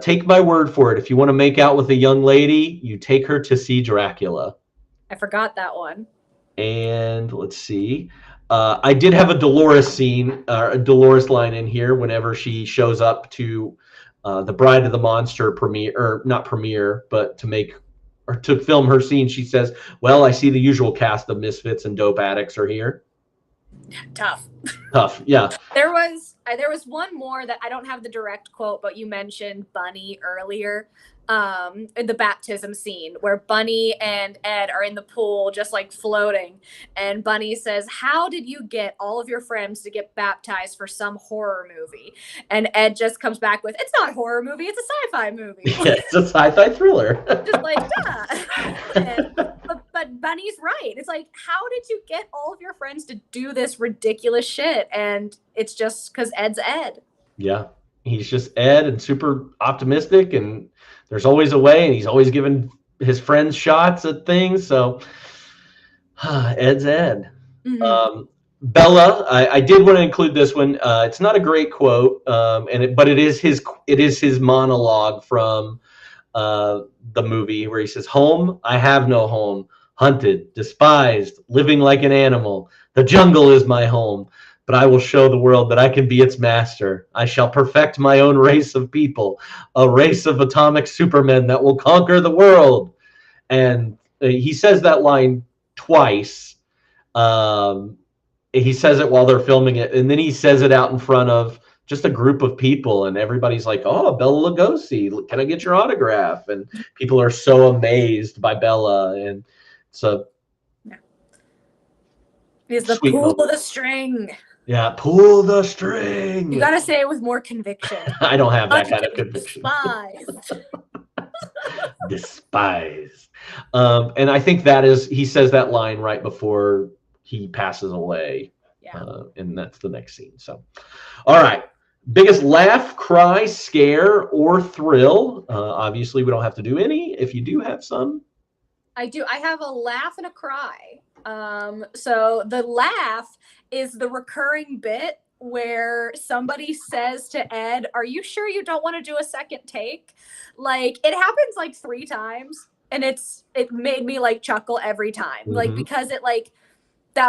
"Take my word for it. If you want to make out with a young lady, you take her to see Dracula." I forgot that one. And let's see. I did have a Dolores line in here whenever she shows up to the Bride of the Monster but to film her scene. She says, "Well, I see the usual cast of misfits and dope addicts are here." Tough, yeah. There was one more that I don't have the direct quote, but you mentioned Bunny earlier. In the baptism scene where Bunny and Ed are in the pool just like floating, and Bunny says, "How did you get all of your friends to get baptized for some horror movie?" And Ed just comes back with, "It's not a horror movie, it's a sci-fi movie." Yeah, it's a sci-fi thriller. Just like, but Bunny's right. It's like, how did you get all of your friends to do this ridiculous shit? And it's just because Ed's Ed. Yeah, he's just Ed and super optimistic, and there's always a way, and he's always giving his friends shots at things. So Ed's Ed. Mm-hmm. Bella, I did want to include this one. It's not a great quote, but it is his monologue from the movie where he says, "Home, I have no home. Hunted, despised, living like an animal. The jungle is my home. But I will show the world that I can be its master. I shall perfect my own race of people, a race of atomic supermen that will conquer the world." And he says that line twice. He says it while they're filming it, and then he says it out in front of just a group of people, and everybody's like, "Oh, Bela Lugosi, can I get your autograph?" And people are so amazed by Bella, and so He's the pull the string. Yeah, pull the string. You gotta say it with more conviction. I don't have that kind of conviction. Despise. And I think he says that line right before he passes away. Yeah. And that's the next scene. So, all right. Biggest laugh, cry, scare, or thrill. Obviously, we don't have to do any. If you do have some. I do. I have a laugh and a cry. So the laugh is the recurring bit where somebody says to Ed, "Are you sure you don't want to do a second take?" Like, it happens like 3 times, and it made me like chuckle every time. Mm-hmm. Like, because that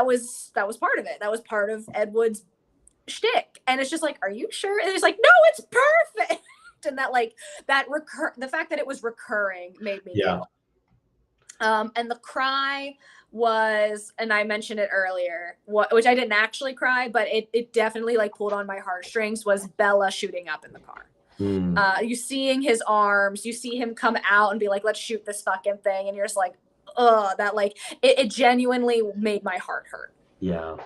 was part of it. That was part of Ed Wood's shtick. And it's just like, "Are you sure?" And it's like, "No, it's perfect." And the fact that it was recurring made me giggle. And the cry was, and I mentioned it earlier, which I didn't actually cry, but it definitely like pulled on my heartstrings, was Bella shooting up in the car. You seeing his arms, you see him come out and be like, "Let's shoot this fucking thing," and you're just like, that like it genuinely made my heart hurt. Yeah.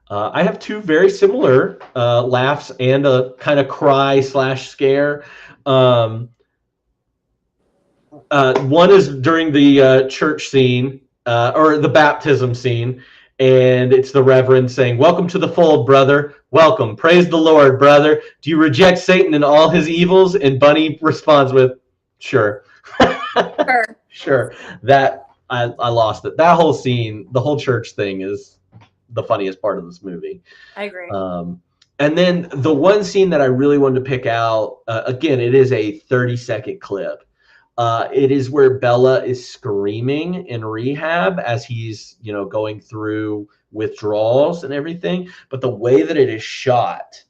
I have 2 very similar laughs and a kind of cry/scare. One is during the church scene, or the baptism scene, and it's the Reverend saying, "Welcome to the fold, brother. Welcome. Praise the Lord, brother. Do you reject Satan and all his evils?" And Bunny responds with, "Sure." Sure. Sure. That I lost it. That whole scene, the whole church thing is the funniest part of this movie. I agree. And then the one scene that I really wanted to pick out, again, it is a 30-second clip. It is where Bella is screaming in rehab as he's, going through withdrawals and everything. But the way that it is shot,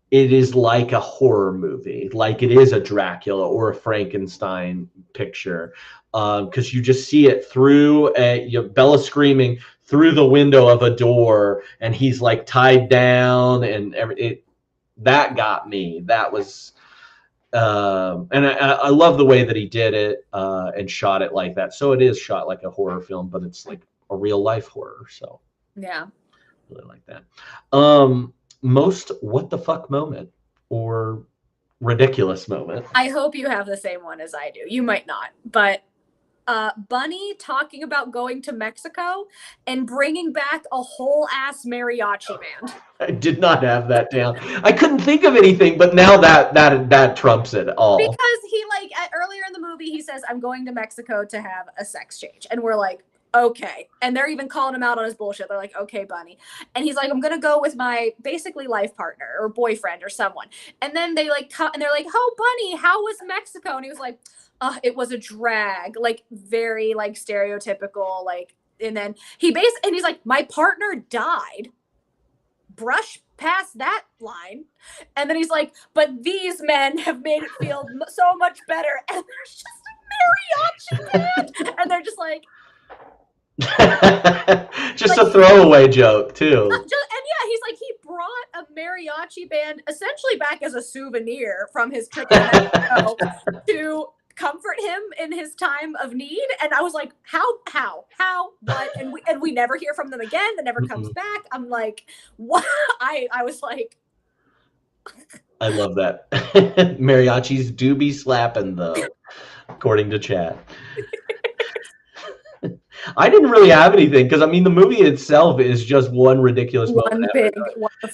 it is like a horror movie, like it is a Dracula or a Frankenstein picture, because you just see it through Bella screaming through the window of a door, and he's like tied down, and that got me. That was, and I love the way that he did it and shot it like that. So it is shot like a horror film, but it's like a real life horror. So yeah, really like that. Most what the fuck moment or ridiculous moment. I hope you have the same one as I do. You might not, but Bunny talking about going to Mexico and bringing back a whole ass mariachi band. I did not have that down. I couldn't think of anything, but now that trumps it all. Because he earlier in the movie he says, "I'm going to Mexico to have a sex change," and we're like, okay. And they're even calling him out on his bullshit. They're like, okay, Bunny. And he's like, I'm going to go with my basically life partner or boyfriend or someone. And then they cut and they're like, oh, Bunny, how was Mexico? And he was like, it was a drag, very stereotypical, and then he's like, my partner died. Brush past that line. And then he's like, but these men have made it feel so much better. And there's just a mariachi band. And they're just like, just a throwaway joke too. And yeah, he's like, he brought a mariachi band essentially back as a souvenir from his trip to Mexico to comfort him in his time of need. And I was like, how, what? And we never hear from them again. That never comes back. I'm like, what? I was like, I love that. Mariachis do be slapping though, according to chat. I didn't really have anything because the movie itself is just one ridiculous moment.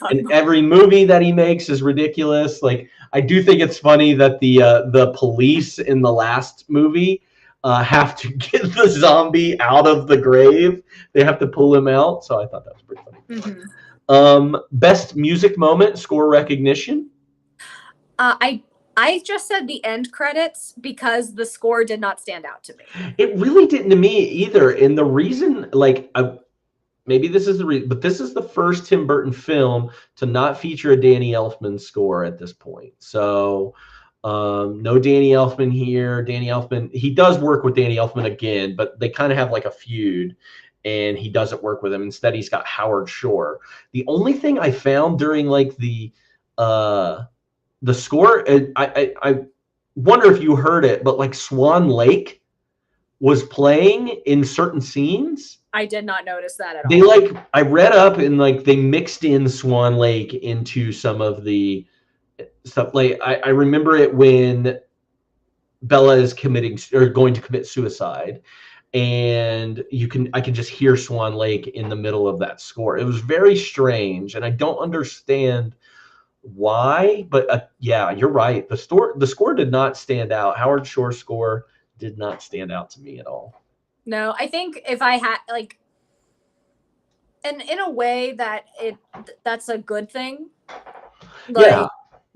And every movie that he makes is ridiculous. I do think it's funny that the police in the last movie have to get the zombie out of the grave. They have to pull him out. So I thought that was pretty funny. Mm-hmm. Best music moment, score recognition. I just said the end credits because the score did not stand out to me. It really didn't to me either. And the reason, maybe this is the reason, but this is the first Tim Burton film to not feature a Danny Elfman score at this point. So no Danny Elfman here. Danny Elfman, he does work with Danny Elfman again, but they kind of have a feud, and he doesn't work with him. Instead, he's got Howard Shore. The only thing I found during the score, I wonder if you heard it, but Swan Lake was playing in certain scenes. I did not notice that at all. I read up and they mixed in Swan Lake into some of the stuff. I remember it when Bella is going to commit suicide, and I can just hear Swan Lake in the middle of that score. It was very strange, and I don't understand why, but yeah, you're right. The score did not stand out. Howard Shore's score did not stand out to me at all. No, I think if I had and in a way that's a good thing. Yeah.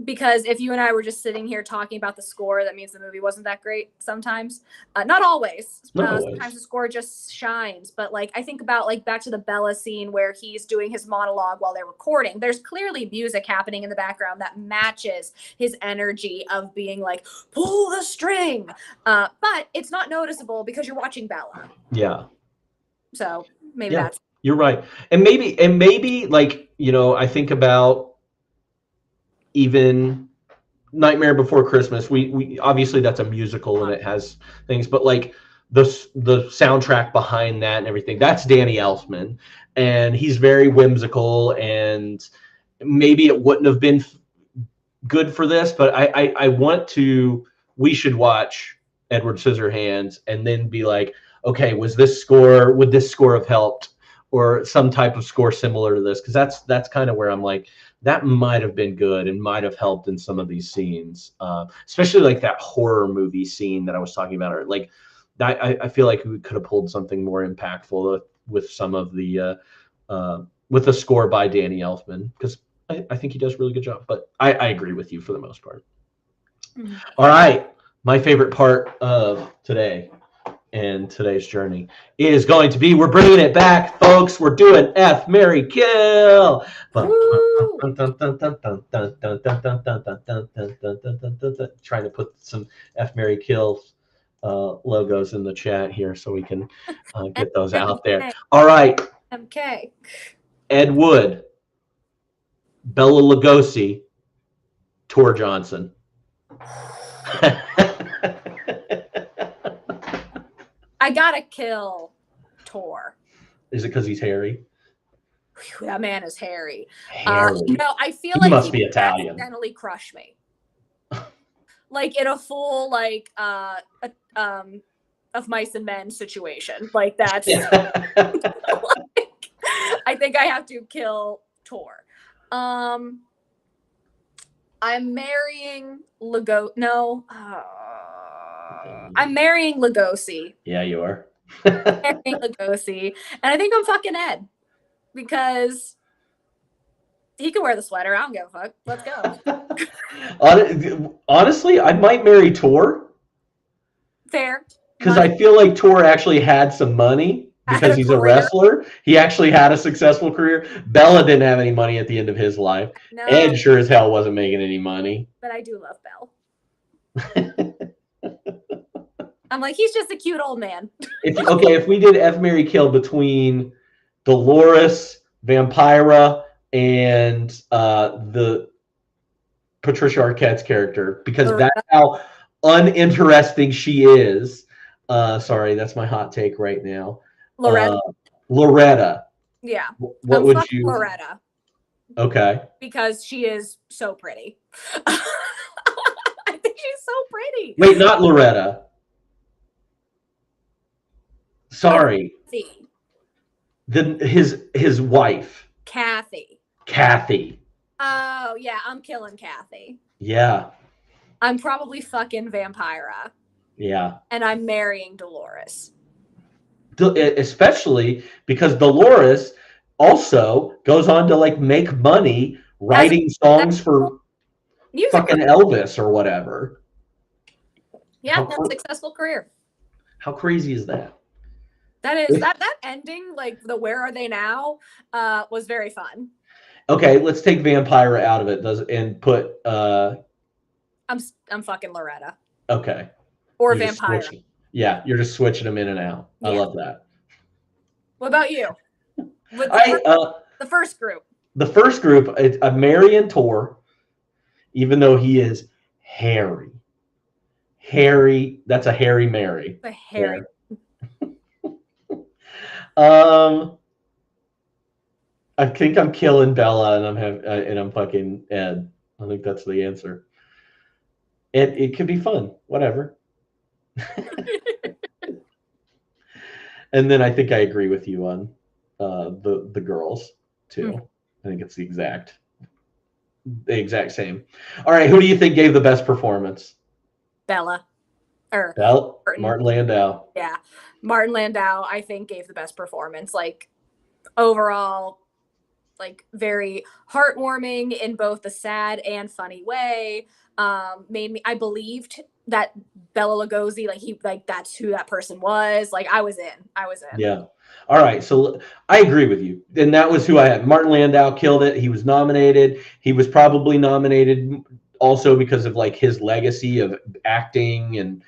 Because if you and I were just sitting here talking about the score, that means the movie wasn't that great sometimes. Not always. Sometimes the score just shines. But I think about back to the Bella scene where he's doing his monologue while they're recording. There's clearly music happening in the background that matches his energy of being pull the string. But it's not noticeable because you're watching Bella. Yeah. So maybe that's. You're right. And maybe I think about even Nightmare Before Christmas. We obviously that's a musical and it has things, but the soundtrack behind that and everything, that's Danny Elfman, and he's very whimsical, and maybe it wouldn't have been good for this, but we should watch Edward Scissorhands and then be like, okay, would this score have helped? or some type of score similar to this, because that's kind of where I'm like, that might have been good and might have helped in some of these scenes, especially like that horror movie scene that I was talking about, or like that. I feel like we could have pulled something more impactful with some of the with the score by Danny Elfman, because I think he does a really good job. But I agree with you for the most part. Mhm. All right, my favorite part of today and today's journey is going to be, we're bringing it back, folks. We're doing F, Marry, Kill. Trying to put some F, Marry, Kill logos in the chat here so we can get those out there. All right. MK. Ed Wood, Bella Lugosi, Tor Johnson. I gotta kill Tor. Is it because he's hairy? Whew, that man is hairy. Hairy. I feel He like must he be would Italian. accidentally crush me. Like in a full of Mice and Men situation. Like that's I think I have to kill Tor. I'm marrying I'm marrying Lugosi. Yeah, you are. Marrying Lugosi. And I think I'm fucking Ed. Because he can wear the sweater. I don't give a fuck. Let's go. Honestly, I might marry Tor. Fair. Because I feel like Tor actually had some money because he's a wrestler. He actually had a successful career. Bella didn't have any money at the end of his life. No, Ed sure as hell wasn't making any money. but I do love Belle. I'm like, he's just a cute old man. If we did F, Marry, Kill between Dolores, Vampira, and the Patricia Arquette's character, because that's how uninteresting she is. Sorry, that's my hot take right now. Loretta. Yeah. What would you? Loretta. Okay. Because she is so pretty. I think she's so pretty. Wait, not Loretta. Sorry. His wife. Kathy. Kathy. Oh yeah, I'm killing Kathy. Yeah. I'm probably fucking Vampira. Yeah. And I'm marrying Dolores. Especially because Dolores also goes on to like make money writing songs for fucking Elvis or whatever. Yeah, that's a successful career. How crazy is that? That is that ending, like the "Where Are They Now," was very fun. Okay, let's take Vampira out of it, and put. I'm fucking Loretta. Okay. Or Vampira. Yeah, you're just switching them in and out. Yeah. I love that. What about you? The first group. The first group, I'm marrying Tor, even though he is hairy. Hairy. That's a hairy Mary. A hairy. I think I'm killing Bella, and I'm fucking Ed. I think that's the answer. It could be fun, whatever. And then I think I agree with you on the girls too. Mm. I think it's the exact same. All right, who do you think gave the best performance? Bella. Martin Landau. Yeah. Martin Landau, I think, gave the best performance. Like, overall, like, very heartwarming in both the sad and funny way. I believed that Bella Lugosi, that's who that person was. Like, I was in. Yeah. All right. So I agree with you. And that was who I had. Martin Landau killed it. He was nominated. He was probably nominated also because of like his legacy of acting and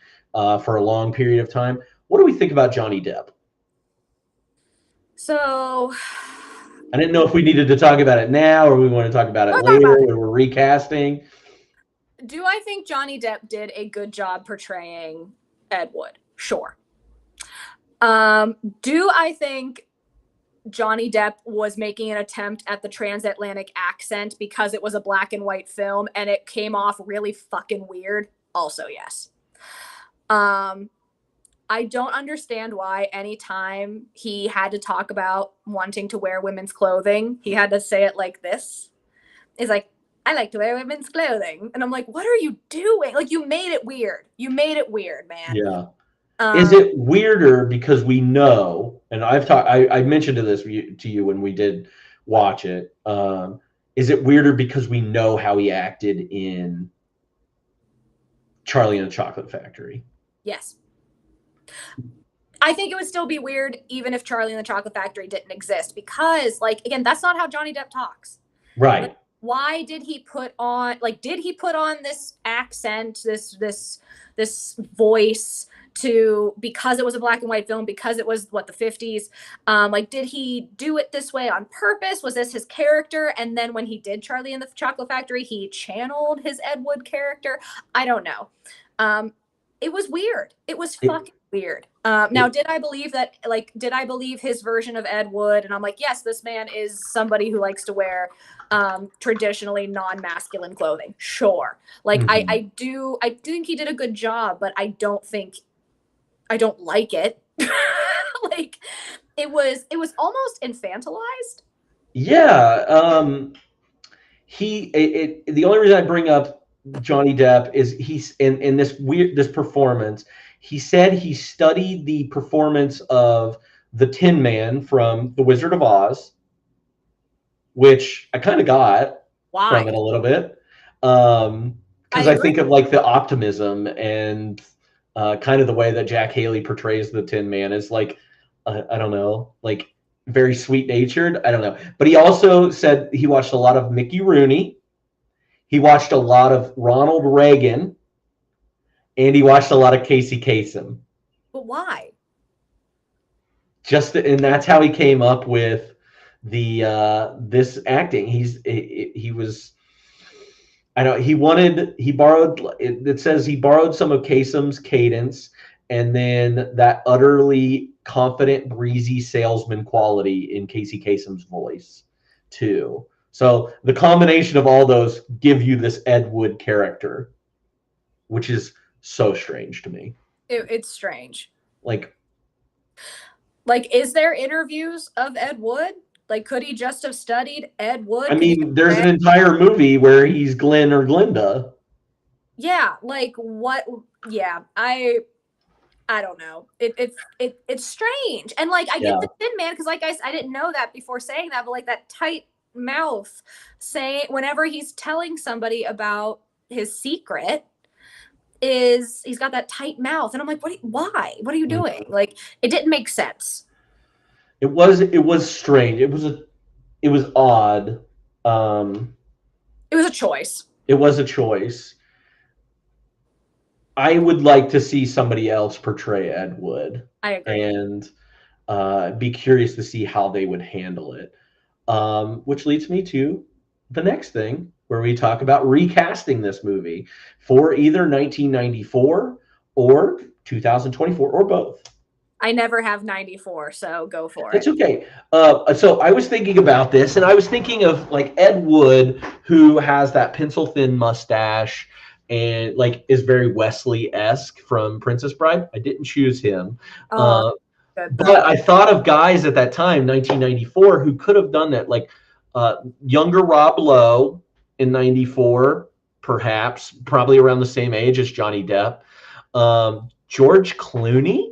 for a long period of time. What do we think about Johnny Depp? So I didn't know if we needed to talk about it now or we want to talk about it later when we're recasting. Do I think Johnny Depp did a good job portraying Ed Wood? Sure. Do I think Johnny Depp was making an attempt at the transatlantic accent because it was a black and white film and it came off really fucking weird? Also, yes. I don't understand why anytime he had to talk about wanting to wear women's clothing, he had to say it like this. He's like, I like to wear women's clothing. And I'm like, what are you doing? Like, you made it weird. You made it weird, man. Yeah. Is it weirder because we know, and I mentioned this to you when we did watch it. Is it weirder because we know how he acted in Charlie and the Chocolate Factory? Yes. I think it would still be weird even if Charlie and the Chocolate Factory didn't exist, because, like, again, that's not how Johnny Depp talks. Right. Like, why did he put on, like, did he put on this accent, this voice because it was a black and white film, because it was the 50s? Like, did he do it this way on purpose? Was this his character? And then when he did Charlie and the Chocolate Factory, he channeled his Ed Wood character. I don't know. It was weird. It was fucking weird. Now, did I believe his version of Ed Wood? And I'm like, yes, this man is somebody who likes to wear traditionally non-masculine clothing. Sure. Like, I do think he did a good job, but I don't like it. Like, it was almost infantilized. Yeah. The only reason I bring up Johnny Depp is he's in this performance. He said he studied the performance of the Tin Man from The Wizard of Oz, which I kind of got from it a little bit. Because I think of, like, the optimism and kind of the way that Jack Haley portrays the Tin Man is, like, I don't know, like, very sweet natured. I don't know. But he also said he watched a lot of Mickey Rooney. He watched a lot of Ronald Reagan, and he watched a lot of Casey Kasem. But why? And that's how he came up with this acting. He borrowed. It says he borrowed some of Kasem's cadence, and then that utterly confident, breezy salesman quality in Casey Kasem's voice too. So the combination of all those give you this Ed Wood character, which is so strange to me. It's strange. Like, is there interviews of Ed Wood? Like, could he just have studied Ed Wood? I mean, there's an entire movie where he's Glenn or Glinda. Yeah, like, what? Yeah, I don't know. It's strange, and, like, I get the Tin Man, because, like, I didn't know that before saying that, but, like, that tight mouth whenever he's telling somebody about his secret, he's got that tight mouth, and I'm like, why? What are you doing? Like, it didn't make sense. It was strange. It was odd. It was a choice. It was a choice. I would like to see somebody else portray Ed Wood. I agree. And be curious to see how they would handle it. Which leads me to the next thing, where we talk about recasting this movie for either 1994 or 2024 or both. I never have 94, so go for it. It's okay. So I was thinking about this, and I was thinking of, like, Ed Wood, who has that pencil thin mustache and, like, is very Wesley-esque from Princess Bride. I didn't choose him. But I thought of guys at that time, 1994, who could have done that. Like, younger Rob Lowe in 94, perhaps, probably around the same age as Johnny Depp. George Clooney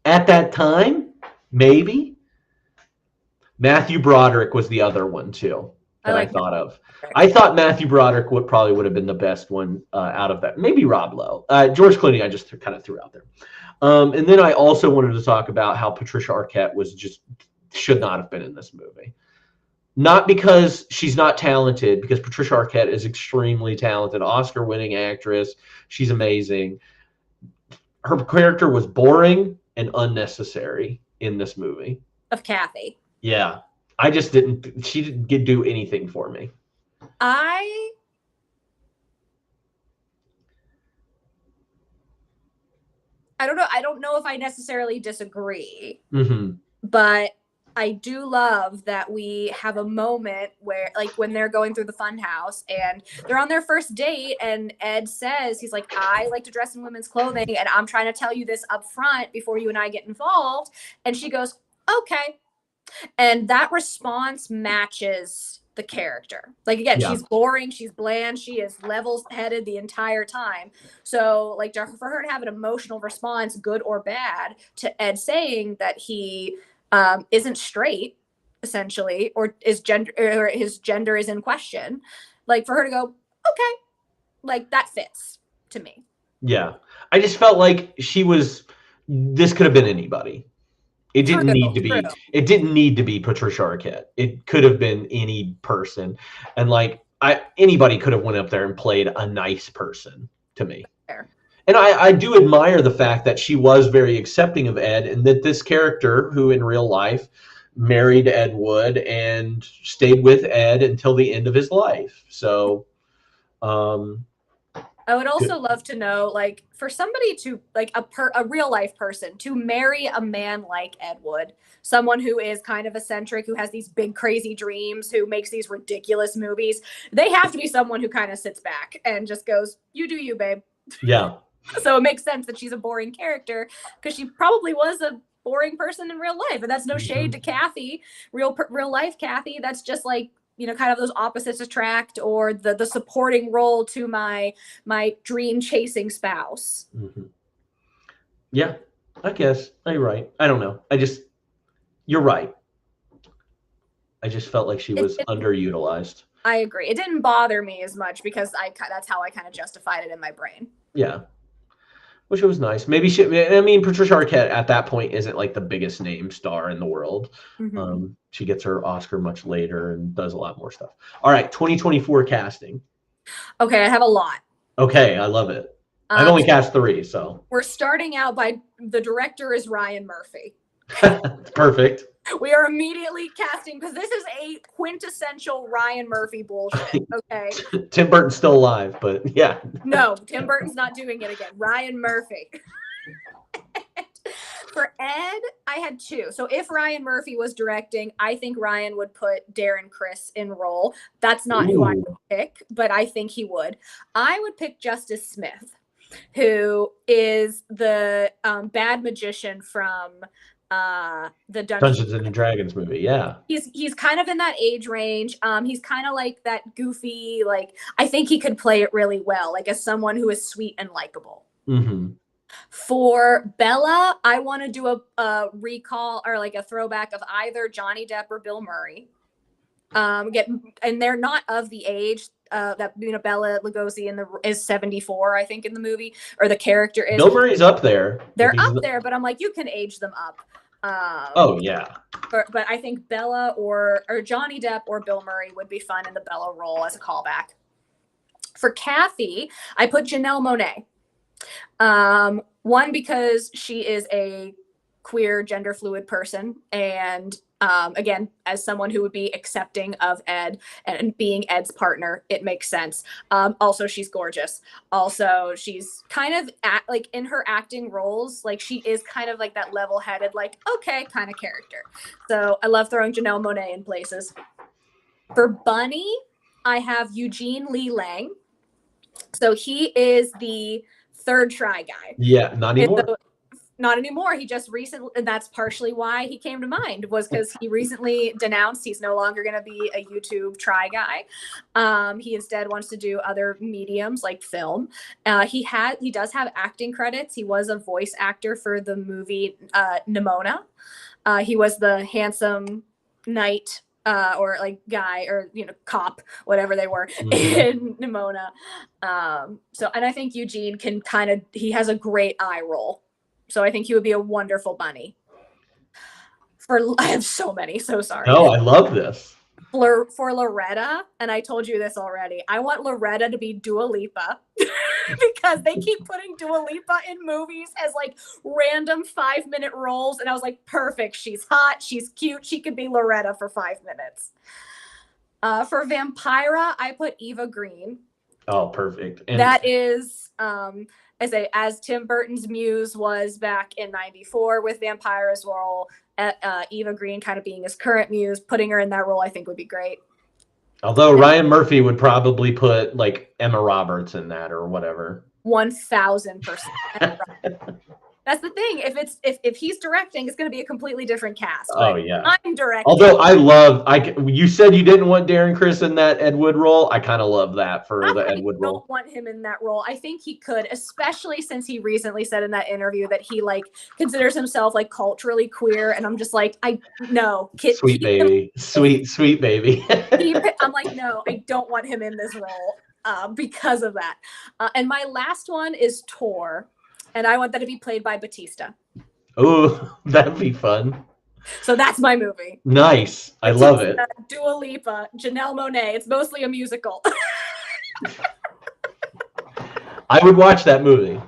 at that time, maybe. Matthew Broderick was the other one, too, that I thought of. I thought Matthew Broderick would have been the best one out of that. Maybe Rob Lowe. George Clooney, I just kind of threw out there. And then I also wanted to talk about how Patricia Arquette should not have been in this movie. Not because she's not talented, because Patricia Arquette is extremely talented, Oscar-winning actress. She's amazing. Her character was boring and unnecessary in this movie. Of Kathy. Yeah. She didn't do anything for me. I don't know. I don't know if I necessarily disagree, Mm-hmm. but I do love that we have a moment where, like, when they're going through the fun house and they're on their first date, and Ed says, he's like, I like to dress in women's clothing, and I'm trying to tell you this up front before you and I get involved. And she goes, okay. And that response matches the character. Like, again, Yeah. she's boring, she's bland, she is level-headed the entire time. So, like, for her to have an emotional response, good or bad, to Ed saying that he isn't straight, essentially, or his gender is in question, like, for her to go, okay, like, that fits to me. Yeah. I just felt like this could have been anybody. It didn't need to be. True. It didn't need to be Patricia Arquette. It could have been any person, and like anybody could have went up there and played a nice person to me. Fair. And I do admire the fact that she was very accepting of Ed, and that this character, who in real life married Ed Wood and stayed with Ed until the end of his life. So, I would also love to know, like, for somebody to, like, a real life person to marry a man like Ed Wood, someone who is kind of eccentric, who has these big crazy dreams, who makes these ridiculous movies, they have to be someone who kind of sits back and just goes, you do you, babe. yeah. So it makes sense that she's a boring character, because she probably was a boring person in real life. And that's no shade to Kathy, real life Kathy. That's just like, you know, kind of those opposites attract, or the supporting role to my dream chasing spouse. Mm-hmm. Yeah, I guess you're right. I don't know. You're right. I just felt like she was underutilized. I agree. It didn't bother me as much because that's how I kind of justified it in my brain. Yeah. Which was nice. Maybe Patricia Arquette at that point isn't like the biggest name star in the world. Mm-hmm. She gets her Oscar much later and does a lot more stuff. All right, 2024 casting. Okay, I have a lot. Okay, I love it. I've only cast 3, so. We're starting out by the director is Ryan Murphy. Perfect. We are immediately casting, because this is a quintessential Ryan Murphy bullshit. Okay. Tim Burton's still alive, but yeah. No, Tim Burton's not doing it again. Ryan Murphy. For Ed, I had 2. So if Ryan Murphy was directing, I think Ryan would put Darren Criss in role. That's not who I would pick, but I think he would. I would pick Justice Smith, who is the bad magician from the Dungeons and Dragons movie. Yeah, he's kind of in that age range. He's kind of like that goofy, like, I think he could play it really well, like as someone who is sweet and likable. Mm-hmm. For Bella, I want to do a recall, or like a throwback of either Johnny Depp or Bill Murray. And they're not of the age that, you know, Bella Lugosi is 74, I think, in the movie, or the character is. Bill Murray's up there. They're up there, but I'm like, you can age them up. Oh yeah. But I think Bella or Johnny Depp or Bill Murray would be fun in the Bella role as a callback. For Kathy, I put Janelle Monáe. One, because she is a queer, gender fluid person, and again, as someone who would be accepting of Ed and being Ed's partner, it makes sense. Also, she's gorgeous. Also, she's kind of like in her acting roles, like she is kind of like that level-headed, like, okay, kind of character. So I love throwing Janelle Monáe in places. For Bunny, I have Eugene Lee Lang. So he is the third Try Guy. Yeah, not anymore. Not anymore. He just recently, and that's partially why he came to mind, was because he recently denounced he's no longer going to be a YouTube Try Guy. He instead wants to do other mediums like film. He does have acting credits. He was a voice actor for the movie Nimona. He was the handsome knight or like guy, or, you know, cop, whatever they were, in Nimona. So, and I think Eugene can he has a great eye roll. So I think he would be a wonderful Bunny. I have so many, so sorry. No, I love this. For Loretta, and I told you this already, I want Loretta to be Dua Lipa because they keep putting Dua Lipa in movies as like random 5-minute roles, and I was like, perfect. She's hot, she's cute, she could be Loretta for 5 minutes. For Vampira, I put Eva Green. Oh, perfect. And That is, I say, as Tim Burton's muse was back in '94 with Vampira's role, Eva Green kind of being his current muse, putting her in that role, I think would be great. although Ryan Murphy would probably put like Emma Roberts in that or whatever. 1000%. That's the thing. If he's directing, it's going to be a completely different cast. Oh But yeah. I'm directing. Although you said you didn't want Darren Criss in that Ed Wood role. I kind of love that for the Ed Wood I role. don't want him in that role. I think he could, especially since he recently said in that interview that he like considers himself like culturally queer, and I'm just like, Sweet baby, sweet baby. I'm like, no, I don't want him in this role because of that. And my last one is Tor, and I want that to be played by Batista. Oh, that'd be fun. So that's my movie. Nice. I love it. Dua Lipa, Janelle Monáe. It's mostly a musical. I would watch that movie.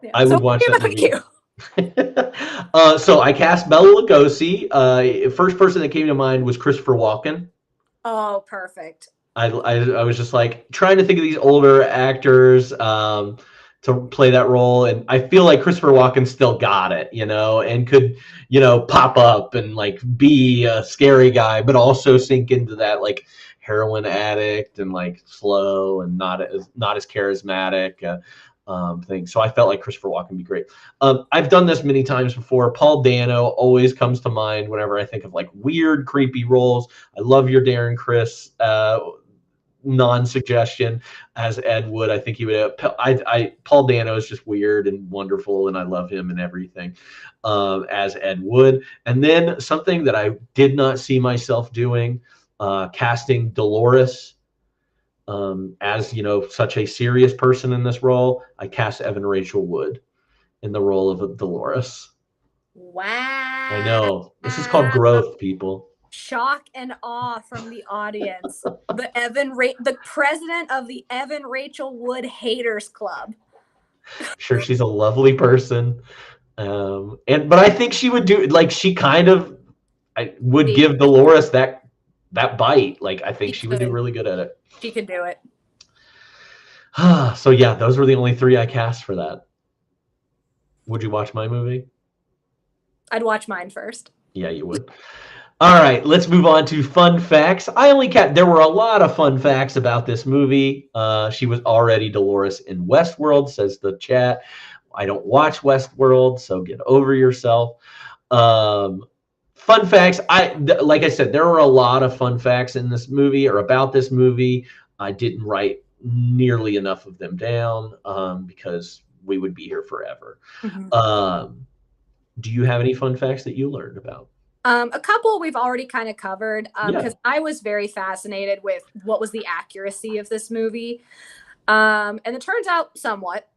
Yeah. I would watch that thank movie. you. So I cast Bela Lugosi. First person that came to mind was Christopher Walken. Oh, perfect. I was just like trying to think of these older actors to play that role, and I feel like Christopher Walken still got it, and could, pop up and like be a scary guy, but also sink into that like heroin addict and like slow and not as charismatic thing. So I felt like Christopher Walken would be great. I've done this many times before. Paul Dano always comes to mind whenever I think of like weird, creepy roles. I love your Darren Criss non-suggestion as Ed Wood. I think he would Paul Dano is just weird and wonderful, and I love him and everything as Ed Wood. And then something that I did not see myself doing, casting Dolores as such a serious person in this role. I cast Evan Rachel Wood in the role of Dolores. Wow. I know, this is called growth, people. Shock and awe from the audience. The president of the Evan Rachel Wood Haters Club. Sure, she's a lovely person, but I think she would do like she kind of would give Dolores that bite. Like I think she would do really good at it. She could do it. So yeah, those were the only three I cast for that. Would you watch my movie? I'd watch mine first. Yeah, you would. All right, let's move on to fun facts. There were a lot of fun facts about this movie. She was already Dolores in Westworld, says the chat. I don't watch Westworld, so get over yourself. Fun facts. Like I said, there were a lot of fun facts in this movie or about this movie. I didn't write nearly enough of them down because we would be here forever. Mm-hmm. Do you have any fun facts that you learned about? A couple we've already kind of covered because I was very fascinated with what was the accuracy of this movie. And it turns out somewhat.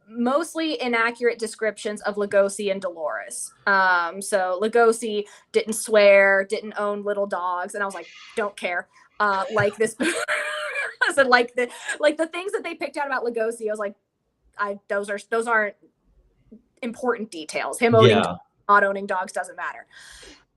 Mostly inaccurate descriptions of Lugosi and Dolores. So Lugosi didn't swear, didn't own little dogs. And I was like, don't care. Like this. I said, like the things that they picked out about Lugosi, I was like, those aren't important details. Him owning not owning dogs doesn't matter.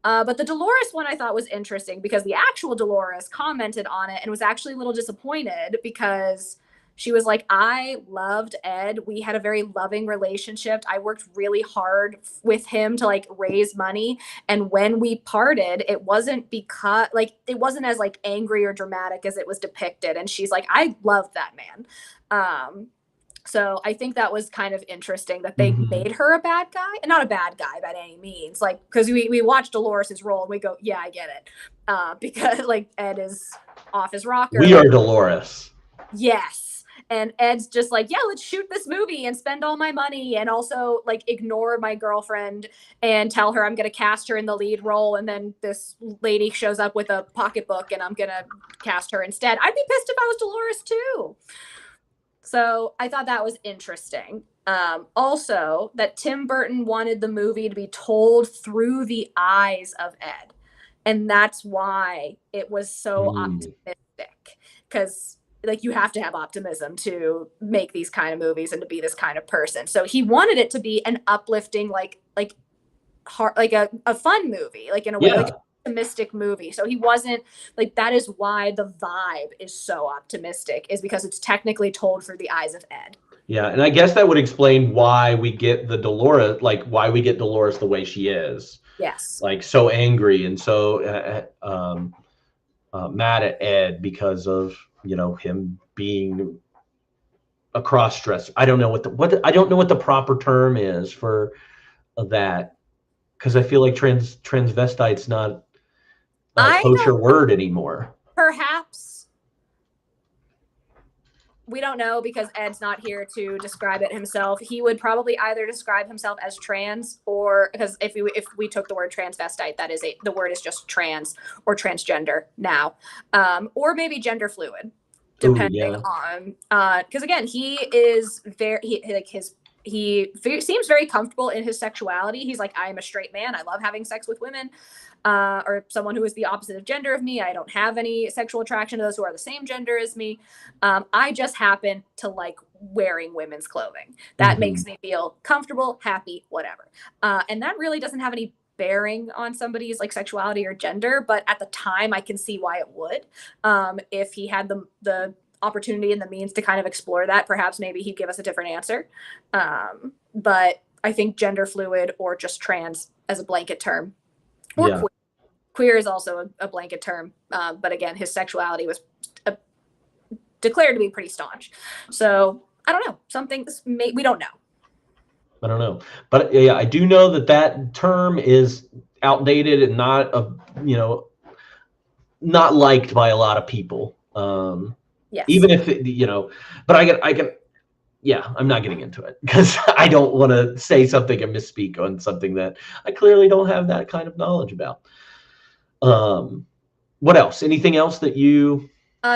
But the Dolores one I thought was interesting because the actual Dolores commented on it and was actually a little disappointed because she was like, I loved Ed. We had a very loving relationship. I worked really hard with him to like raise money. And when we parted, it wasn't because like, it wasn't as like angry or dramatic as it was depicted. And she's like, I loved that man. So I think that was kind of interesting that they made her a bad guy, and not a bad guy by any means. Like, because we watched Dolores' role and we go, yeah, I get it. Because like Ed is off his rocker. We are Dolores. Yes. And Ed's just like, yeah, let's shoot this movie and spend all my money and also like ignore my girlfriend and tell her I'm going to cast her in the lead role. And then this lady shows up with a pocketbook and I'm going to cast her instead. I'd be pissed if I was Dolores too. So I thought that was interesting. Also, that Tim Burton wanted the movie to be told through the eyes of Ed. And that's why it was so optimistic. Because like you have to have optimism to make these kind of movies and to be this kind of person. So he wanted it to be an uplifting, like a fun movie, like in a way, like optimistic movie. So he wasn't like, that is why the vibe is so optimistic, is because it's technically told through the eyes of Ed. Yeah, and I guess that would explain why we get the Dolores, like why we get Dolores the way she is. Yes. Like so angry and so mad at Ed because of, you know, him being a cross-dresser. I don't know I don't know what the proper term is for that, because I feel like transvestite's not a kosher word anymore. Perhaps. We don't know, because Ed's not here to describe it himself. He would probably either describe himself as trans, or because if we took the word transvestite, that is the word is just trans or transgender now, or maybe gender fluid, depending on because again, he is he seems very comfortable in his sexuality. He's like, I am a straight man. I love having sex with women. Or someone who is the opposite of gender of me. I don't have any sexual attraction to those who are the same gender as me. I just happen to like wearing women's clothing. That makes me feel comfortable, happy, whatever. And that really doesn't have any bearing on somebody's like sexuality or gender, but at the time I can see why it would. If he had the opportunity and the means to kind of explore that, perhaps maybe he'd give us a different answer. But I think gender fluid or just trans as a blanket term, or queer is also a blanket term. But again, his sexuality was declared to be pretty staunch. So I don't know. We don't know. I don't know. But yeah, I do know that term is outdated and not liked by a lot of people. Yes. Even if but I'm not getting into it because I don't want to say something and misspeak on something that I clearly don't have that kind of knowledge about. What else? Anything else that you...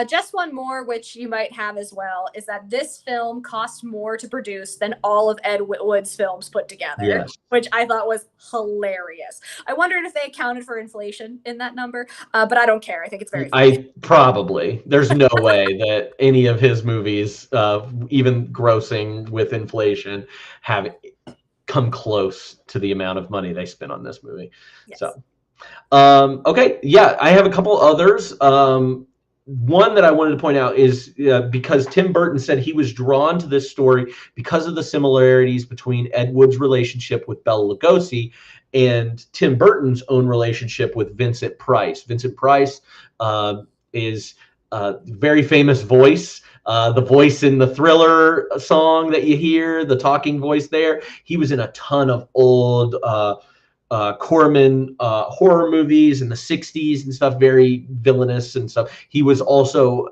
Just one more, which you might have as well, is that this film cost more to produce than all of Ed Wood's films put together, which I thought was hilarious. I wondered if they accounted for inflation in that number, but I don't care. I think it's very funny. There's no way that any of his movies, even grossing with inflation, have come close to the amount of money they spent on this movie. Yes. So, okay. Yeah, I have a couple others. One that I wanted to point out is because Tim Burton said he was drawn to this story because of the similarities between Ed Wood's relationship with Bela Lugosi and Tim Burton's own relationship with Vincent Price. Vincent Price is a very famous voice, the voice in the Thriller song that you hear, the talking voice there. He was in a ton of old Corman horror movies in the 60s and stuff, very villainous and stuff. He was also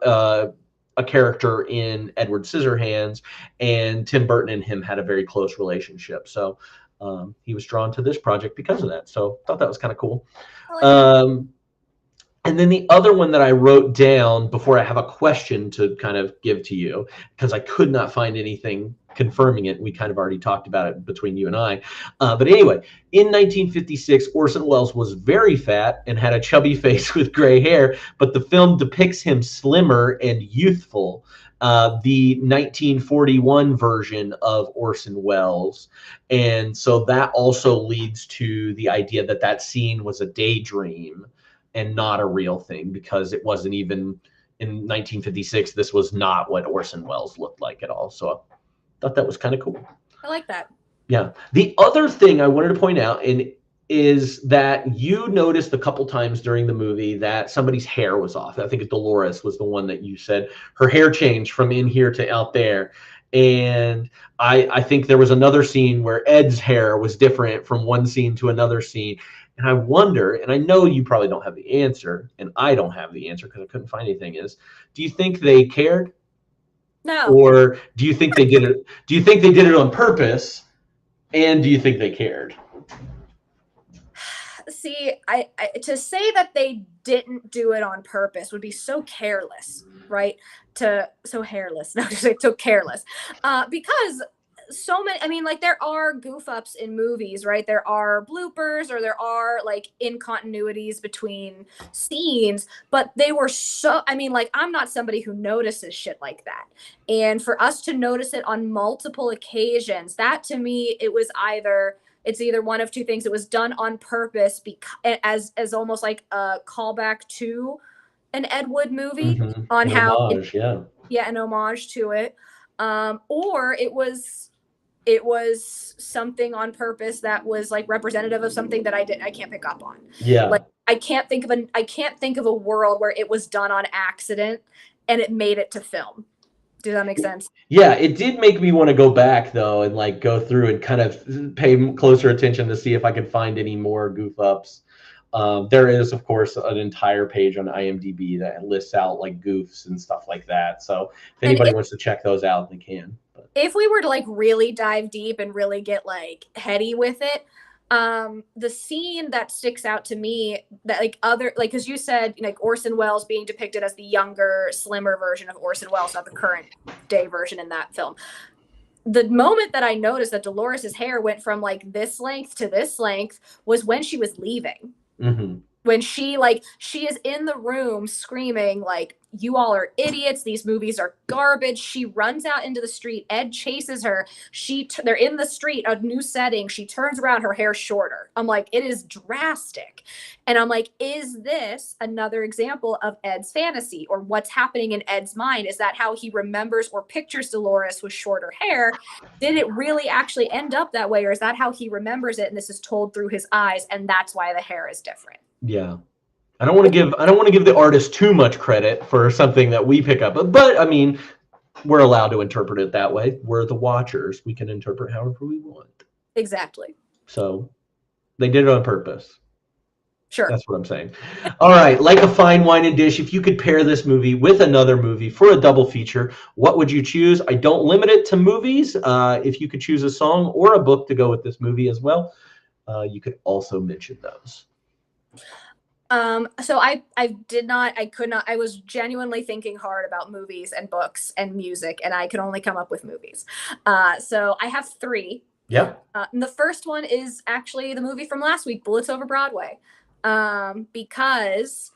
a character in Edward Scissorhands, and Tim Burton and him had a very close relationship. So he was drawn to this project because of that. So I thought that was kind of cool. And then the other one that I wrote down before I have a question to kind of give to you, because I could not find anything confirming it. We kind of already talked about it between you and I. But anyway, in 1956, Orson Welles was very fat and had a chubby face with gray hair, but the film depicts him slimmer and youthful. The 1941 version of Orson Welles. And so that also leads to the idea that scene was a daydream and not a real thing, because it wasn't even in 1956. This was not what Orson Welles looked like at all. So I thought that was kind of cool. I like that. Yeah. The other thing I wanted to point out is that you noticed a couple times during the movie that somebody's hair was off. I think Dolores was the one that you said her hair changed from in here to out there. And I think there was another scene where Ed's hair was different from one scene to another scene. And I wonder, and I know you probably don't have the answer, and I don't have the answer because I couldn't find anything, do you think they cared? No. Or do you think they did it? Do you think they did it on purpose? And do you think they cared? See, I to say that they didn't do it on purpose would be so careless, right? So hairless, no, so careless, because so many, I mean, like, there are goof ups in movies, right? There are bloopers, or there are like incontinuities between scenes, but they were so, I mean, like, I'm not somebody who notices shit like that. And for us to notice it on multiple occasions, that to me, it was either it's either one of two things. It was done on purpose as almost like a callback to an Ed Wood movie on An how homage, yeah, an homage to it, or it was something on purpose that was like representative of something that I can't pick up on. Yeah. Like I can't think of a world where it was done on accident and it made it to film. Does that make sense? Yeah, it did make me want to go back though and like go through and kind of pay closer attention to see if I could find any more goof ups. There is, of course, an entire page on IMDb that lists out like goofs and stuff like that. So if anybody wants to check those out, they can. But if we were to like really dive deep and really get like heady with it, the scene that sticks out to me that because you said like Orson Welles being depicted as the younger, slimmer version of Orson Welles, not the current day version in that film. The moment that I noticed that Dolores's hair went from like this length to this length was when she was leaving. When she is in the room screaming like, you all are idiots, these movies are garbage. She runs out into the street. Ed chases her. They're in the street, a new setting. She turns around, her hair's shorter. I'm like, it is drastic. And I'm like, is this another example of Ed's fantasy, or what's happening in Ed's mind? Is that how he remembers or pictures Dolores with shorter hair? Did it really actually end up that way, or is that how he remembers it and this is told through his eyes and that's why the hair is different? Yeah. I don't want to give the artist too much credit for something that we pick up, but I mean, we're allowed to interpret it that way. We're the watchers. We can interpret however we want. Exactly. So they did it on purpose. Sure. That's what I'm saying. All right. Like a fine wine and dish, if you could pair this movie with another movie for a double feature, what would you choose? I don't limit it to movies. If you could choose a song or a book to go with this movie as well, you could also mention those. So I could not, I was genuinely thinking hard about movies and books and music, and I could only come up with movies. So I have three. Yeah. And the first one is actually the movie from last week, Bullets Over Broadway. Because,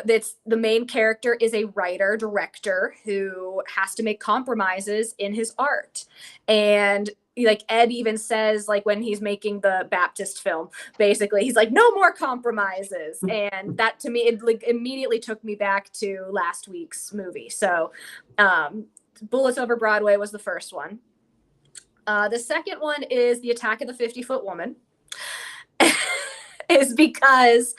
that's the main character is a writer, director who has to make compromises in his art. And like Ed even says, like when he's making the Baptist film, basically he's like, no more compromises. And that to me, it like immediately took me back to last week's movie. So Bullets Over Broadway was the first one. The second one is The Attack of the 50-Foot Woman. Is because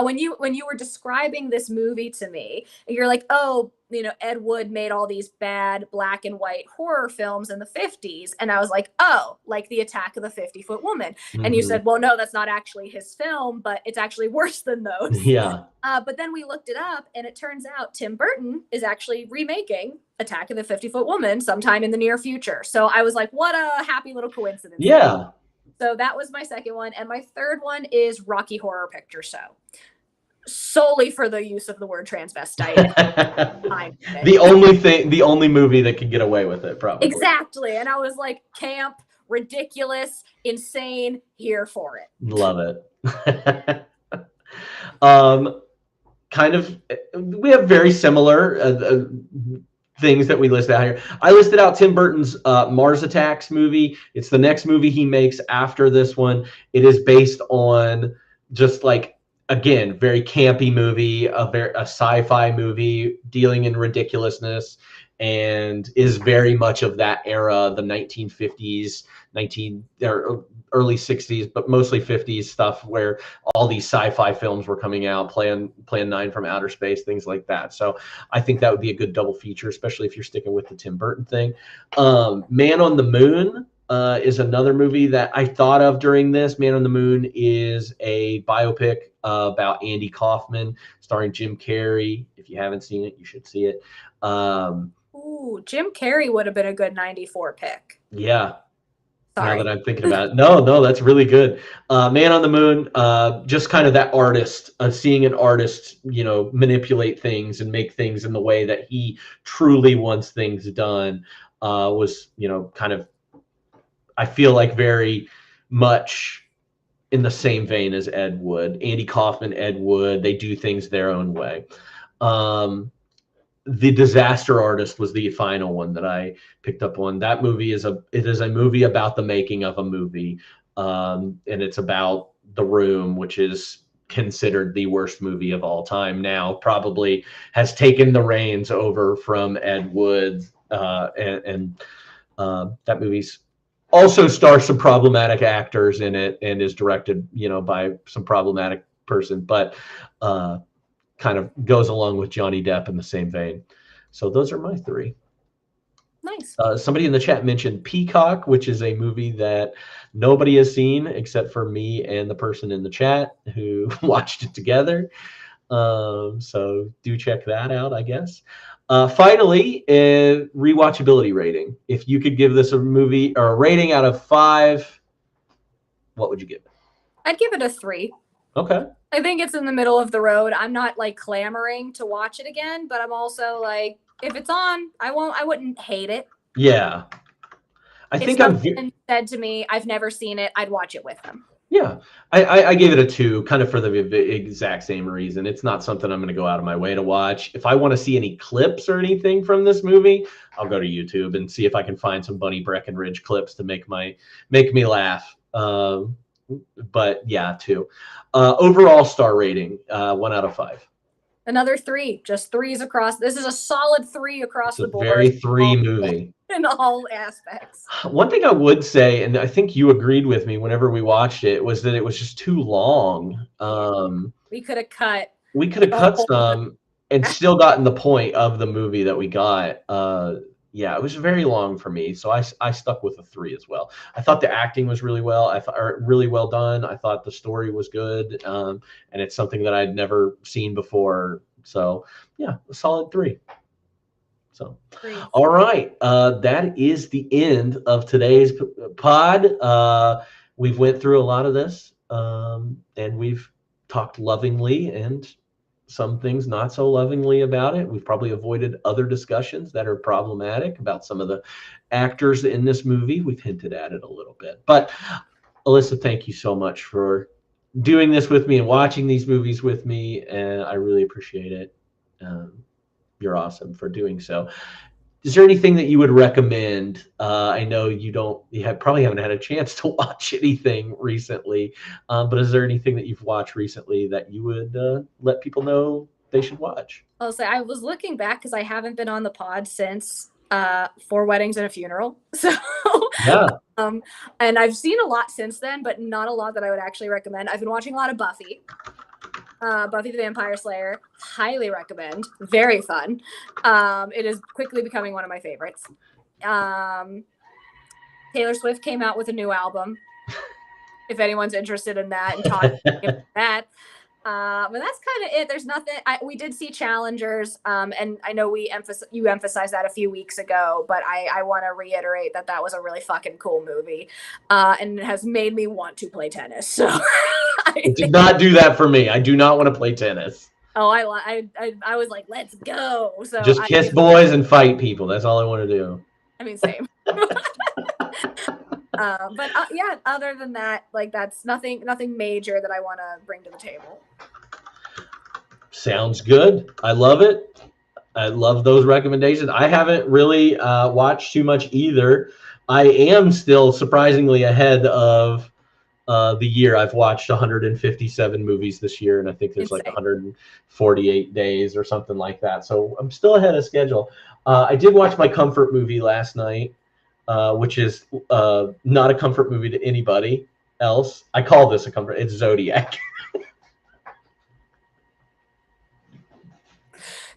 when you were describing this movie to me, you're like, oh, Ed Wood made all these bad black and white horror films in the 50s. And I was like, oh, like The Attack of the 50-Foot Woman. And you said, well, no, that's not actually his film, but it's actually worse than those. Yeah. But then we looked it up, and it turns out Tim Burton is actually remaking Attack of the 50-Foot Woman sometime in the near future. So I was like, what a happy little coincidence. Yeah. So that was my second one. And my third one is Rocky Horror Picture Show. Solely for the use of the word transvestite. the only movie that could get away with it, probably. Exactly. And I was like, camp, ridiculous, insane, here for it. Love it. We have very similar things that we list out here. I listed out Tim Burton's Mars Attacks movie. It's the next movie he makes after this one. It is based on just like, again, very campy movie, a sci-fi movie dealing in ridiculousness, and is very much of that era, the 1950s, or early 60s, but mostly 50s stuff, where all these sci-fi films were coming out, Plan 9 from Outer Space, things like that. So I think that would be a good double feature, especially if you're sticking with the Tim Burton thing. Man on the Moon is another movie that I thought of during this. Man on the Moon is a biopic about Andy Kaufman, starring Jim Carrey. If you haven't seen it, you should see it. Ooh, Jim Carrey would have been a good 94 pick. Yeah. Sorry. Now that I'm thinking about it. No, that's really good. Man on the Moon, just kind of that artist, seeing an artist, manipulate things and make things in the way that he truly wants things done, was, kind of, I feel like very much in the same vein as Ed Wood. Andy Kaufman, Ed Wood, they do things their own way. The Disaster Artist was the final one that I picked up on. That movie is a movie about the making of a movie. and it's about The Room, which is considered the worst movie of all time now. Probably has taken the reins over from Ed Wood, and that movie's also stars some problematic actors in it and is directed, by some problematic person, but kind of goes along with Johnny Depp in the same vein. So those are my three. Nice. Somebody in the chat mentioned Peacock, which is a movie that nobody has seen except for me and the person in the chat who watched it together. So do check that out, I guess. Finally, a rewatchability rating. If you could give this a movie or a rating out of 5, what would you give it? I'd give it a 3. Okay. I think it's in the middle of the road. I'm not like clamoring to watch it again, but I'm also like, if it's on, I wouldn't hate it. Yeah. I think I'm said to me, I've never seen it, I'd watch it with them. Yeah. I gave it a 2, kind of for the exact same reason. It's not something I'm going to go out of my way to watch. If I want to see any clips or anything from this movie, I'll go to YouTube and see if I can find some Bunny Breckenridge clips to make me laugh. But yeah, 2. Overall star rating, 1 out of 5. Another 3, just 3s across. This is a solid 3 across the board. Very 3 movie in all aspects. One thing I would say, and I think you agreed with me whenever we watched it, was that it was just too long. We could have cut. Some and still gotten the point of the movie that we got. Yeah, it was very long for me, so I stuck with a 3 as well. I thought the acting was really really well done. I thought the story was good, and it's something that I'd never seen before. So yeah, a solid 3. So, all right, that is the end of today's pod. We've went through a lot of this, and we've talked lovingly and some things not so lovingly about it. We've probably avoided other discussions that are problematic about some of the actors in this movie. We've hinted at it a little bit. But Alyssa, thank you so much for doing this with me and watching these movies with me, and I really appreciate it. You're awesome for doing so. Is there anything that you would recommend? I know you probably haven't had a chance to watch anything recently, but is there anything that you've watched recently that you would let people know they should watch? I'll say I was looking back because I haven't been on the pod since 4 Weddings and a Funeral. So yeah. And I've seen a lot since then, but not a lot that I would actually recommend. I've been watching a lot of Buffy. Buffy the Vampire Slayer, highly recommend. Very fun. It is quickly becoming one of my favorites. Taylor Swift came out with a new album. If anyone's interested in that and talking about that. But that's kind of it. There's nothing. We did see Challengers, and I know you emphasized that a few weeks ago, but I want to reiterate that was a really fucking cool movie, and it has made me want to play tennis. So it did not do that for me. I do not want to play tennis. Oh, I was like, let's go. So just kiss boys and fight people. That's all I want to do. I mean, same. But yeah, other than that, like that's nothing major that I want to bring to the table. Sounds good. I love it. I love those recommendations. I haven't really watched too much either. I am still surprisingly ahead of the year. I've watched 157 movies this year, and I think there's like 148 days or something like that. So I'm still ahead of schedule. I did watch my comfort movie last night. Which is not a comfort movie to anybody else. I call this a comfort. It's Zodiac.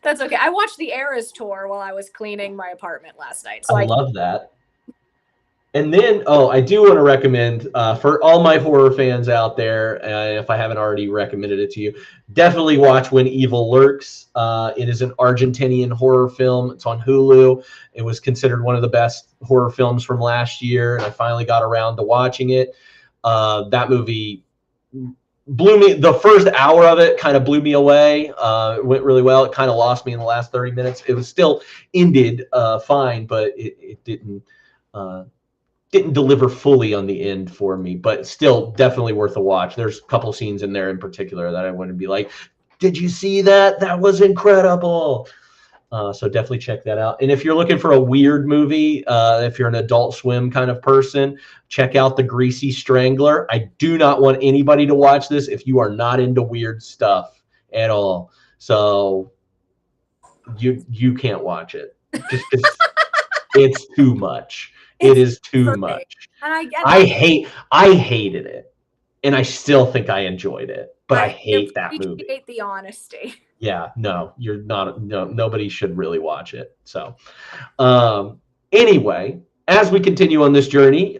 That's okay. I watched the Eras tour while I was cleaning my apartment last night. So I love that. And then, I do want to recommend for all my horror fans out there, if I haven't already recommended it to you, definitely watch When Evil Lurks. It is an Argentinian horror film. It's on Hulu. It was considered one of the best horror films from last year, and I finally got around to watching it. That movie blew me. The first hour of it kind of blew me away. It went really well. It kind of lost me in the last 30 minutes. It was still ended fine, but it didn't deliver fully on the end for me, but still definitely worth a watch. There's a couple scenes in there in particular that I want to be like, did you see that? That was incredible. So definitely check that out. And if you're looking for a weird movie, if you're an Adult Swim kind of person, check out The Greasy Strangler. I do not want anybody to watch this if you are not into weird stuff at all. So you can't watch it. Just it's too much. It is too much. And I get I hated it, and I still think I enjoyed it, but I hate that movie. Appreciate the honesty. Yeah, no, you're not. No, nobody should really watch it. So, anyway, as we continue on this journey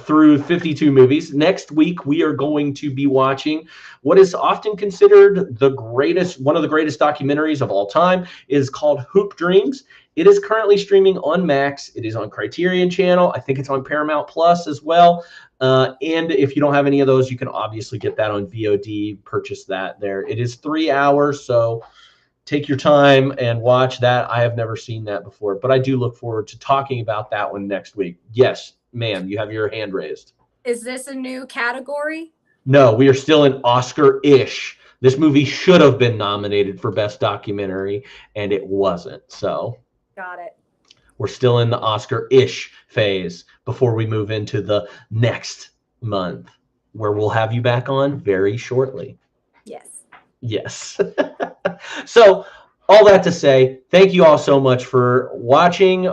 through 52 movies, next week we are going to be watching what is often considered one of the greatest documentaries of all time. It is called Hoop Dreams. It is currently streaming on Max. It is on Criterion Channel. I think it's on Paramount Plus as well. And if you don't have any of those, you can obviously get that on VOD, purchase that there. It is 3 hours, so take your time and watch that. I have never seen that before, but I do look forward to talking about that one next week. Yes, ma'am, you have your hand raised. Is this a new category? No, we are still in Oscar-ish. This movie should have been nominated for Best Documentary, and it wasn't. So Got it. we're still in the Oscar-ish phase before we move into the next month, where we'll have you back on very shortly. Yes. Yes. So all that to say, thank you all so much for watching,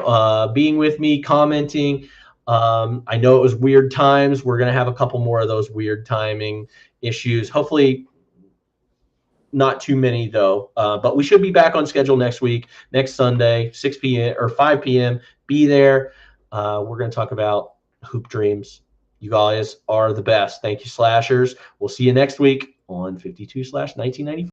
being with me, commenting. I know it was weird times. We're going to have a couple more of those weird timing issues. Hopefully not too many though, but we should be back on schedule next week, next Sunday, 6 p.m. or 5 p.m. Be there. We're going to talk about Hoop Dreams. You guys are the best. Thank you, Slashers. We'll see you next week on 52/1994.